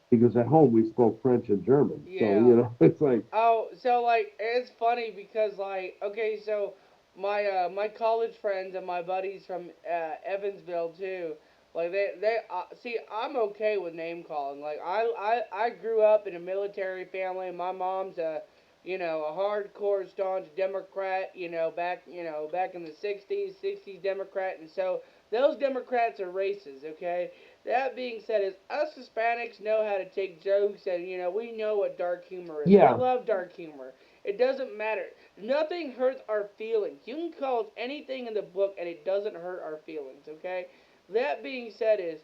because at home we spoke French and German. So, Yeah. it's like, Oh, so like it's funny because like okay, so my college friends and my buddies from Evansville too. Like they see, I'm okay with name calling. Like I grew up in a military family. My mom's a hardcore staunch Democrat. Back in the '60s Democrat, and so those Democrats are racist. Okay. That being said, is us Hispanics know how to take jokes, and we know what dark humor is. We Yeah, love dark humor. It doesn't matter. Nothing hurts our feelings. You can call us anything in the book, and it doesn't hurt our feelings. Okay. That being said, is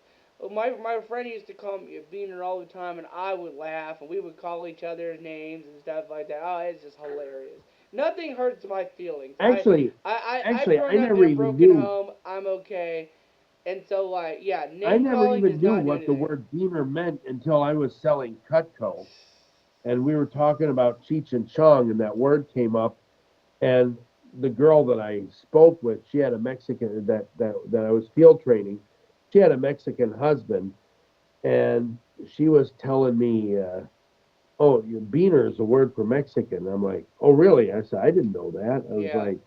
my friend used to call me a beaner all the time, and I would laugh, and we would call each other's names and stuff like that. Oh, it's just hilarious. Nothing hurts my feelings. actually, I've actually, grown I up never in a even broken knew. home. I'm okay, and so like yeah, I name never calling even does knew not do what the anything. word beaner meant until I was selling Cutco, and we were talking about Cheech and Chong, and that word came up, and the girl that I spoke with, she had a Mexican that I was field training. She had a Mexican husband, and she was telling me, "Oh, your beaner is a word for Mexican." I'm like, "Oh, really?" I said, "I didn't know that." I was Yeah. like,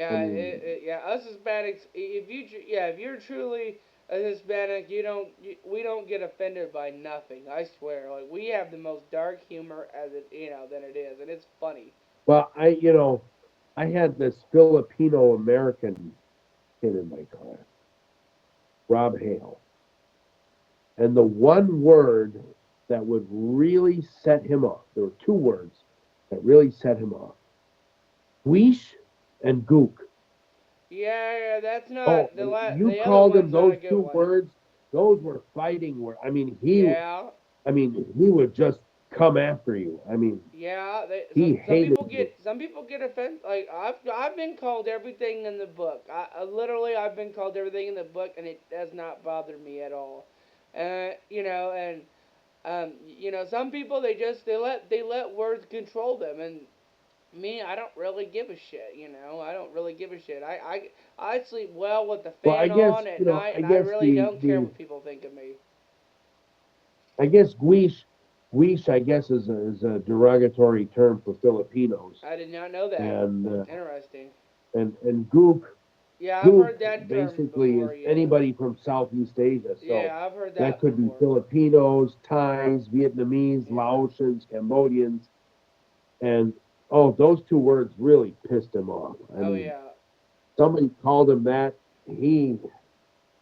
I Yeah, mean, yeah. Us Hispanics, if you're truly a Hispanic, we don't get offended by nothing. I swear, like we have the most dark humor as than it is, and it's funny. well, I had this Filipino American kid in my class, Rob Hale, and the one word that would really set him off, there were two words that really set him off: Guish and Gook. Yeah, yeah. That's Oh, not you the other called him one's not a those good two one. words. Those were fighting words. Yeah, I mean, he would just come after you. I mean, yeah. he hated you. Some people get offended. Like I've been called everything in the book. Literally I've been called everything in the book, and it does not bother me at all. And some people they let words control them, and me, I don't really give a shit. I don't really give a shit. I sleep well with the Well, fan on at night, I and I guess really don't care what people think of me. I guess Guish, I guess is a derogatory term for Filipinos, I did not know that. and Interesting. and Yeah, I've Gook heard that term basically is before. Yeah, anybody from Southeast Asia. So yeah, I've heard that that could be before. Filipinos, Thais, Vietnamese, Yeah. Laotians, Cambodians, and oh, those two words really pissed him off. I Oh mean, yeah. somebody called him that, he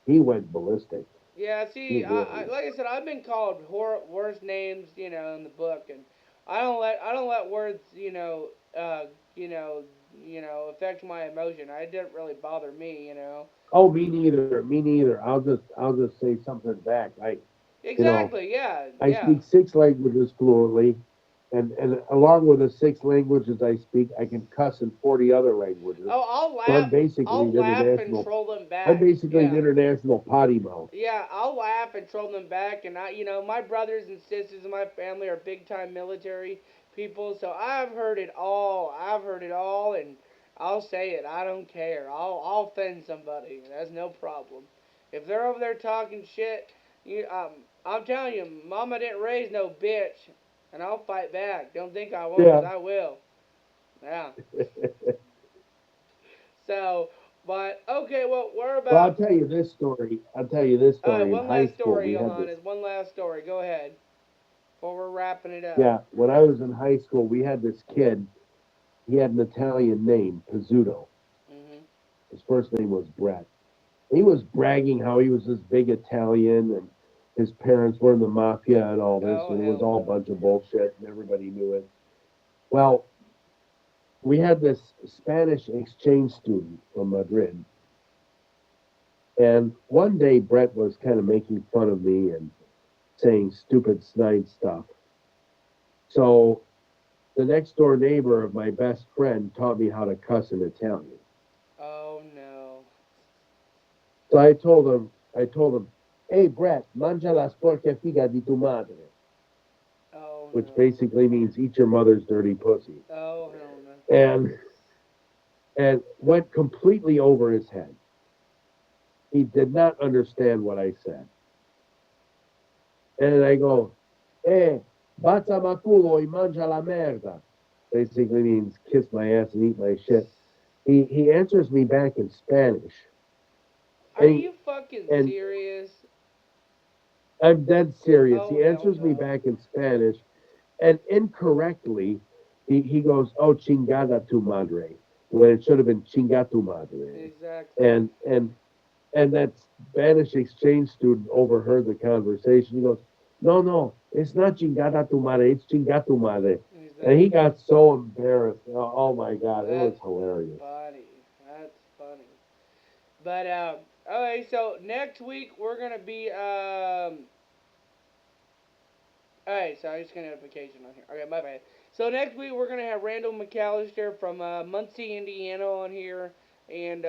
he went ballistic. Yeah, He see, really. like I said, I've been called worse names, in the book, and I don't let words, affect my emotion. It didn't really bother me. Oh, me neither. Me neither. I'll just say something back. You know, Exactly. Yeah. I Yeah. speak six languages fluently, and along with the six languages I speak, I can cuss in 40 other languages. Oh, So I'm basically I'll an laugh and international. troll them I'm back. basically an Yeah. international potty mouth. Yeah, I'll laugh and troll them back, and my brothers and sisters in my family are big time military people, so I've heard it all. I've heard it all, and I'll say it. I don't care. I'll offend somebody. That's no problem. If they're over there talking shit, I'm telling you, Mama didn't raise no bitch, and I'll fight back. Don't think I won't, cause Yeah. I will. Yeah. So, but okay, well, we're Well, about. I'll tell you this All right, story. In one high last school, story, we had this. Johannes. One last story. Go ahead. Before we're wrapping it up. Yeah, when I was in high school, we had this kid. He had an Italian name, Pizzuto. Mhm. His first name was Brett. He was bragging how he was this big Italian and his parents were in the mafia and all this, Oh and it was hell all a no. bunch of bullshit, and everybody knew it. Well, we had this Spanish exchange student from Madrid, and one day Brett was kind of making fun of me and saying stupid snide stuff. So the next door neighbor of my best friend taught me how to cuss in Italian. Oh no. So I told him, hey Brett, mangia la sporca figa di tu madre, Oh which no. basically means eat your mother's dirty pussy. Oh hell no. And went completely over his head. He did not understand what I said. And I go, eh, bacia ma culo y mangia la merda. Basically means kiss my ass and eat my shit. he answers me back in Spanish, Are and you fucking and serious? I'm dead serious. Oh He hell answers me no. back in Spanish, and incorrectly, he goes, "Oh, chingada tu madre," when it should have been "chinga tu madre," Exactly. and and and that Spanish exchange student overheard the conversation. He goes, "No, no, it's not chingada tu madre, it's chinga tu madre," and he Exactly. got so embarrassed. Oh my God, it was That's hilarious. funny. That's funny. But okay, so next week we're gonna be Alright, so I just got a notification on here. Okay, my bad. So next week we're gonna have Randall McAllister from Muncie, Indiana, on here, and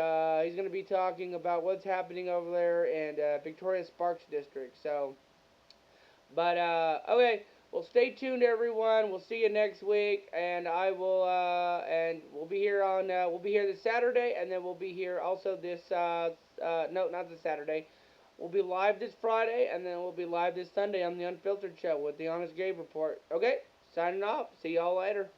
he's gonna be talking about what's happening over there in Victoria Sparks District. So, but okay, well, stay tuned, everyone. We'll see you next week, and and we'll be here this Saturday, and then we'll be here also this no, not this Saturday. We'll be live this Friday, and then we'll be live this Sunday on the Unfiltered Show with the Honest Gabe Report. Okay, signing off. See y'all later.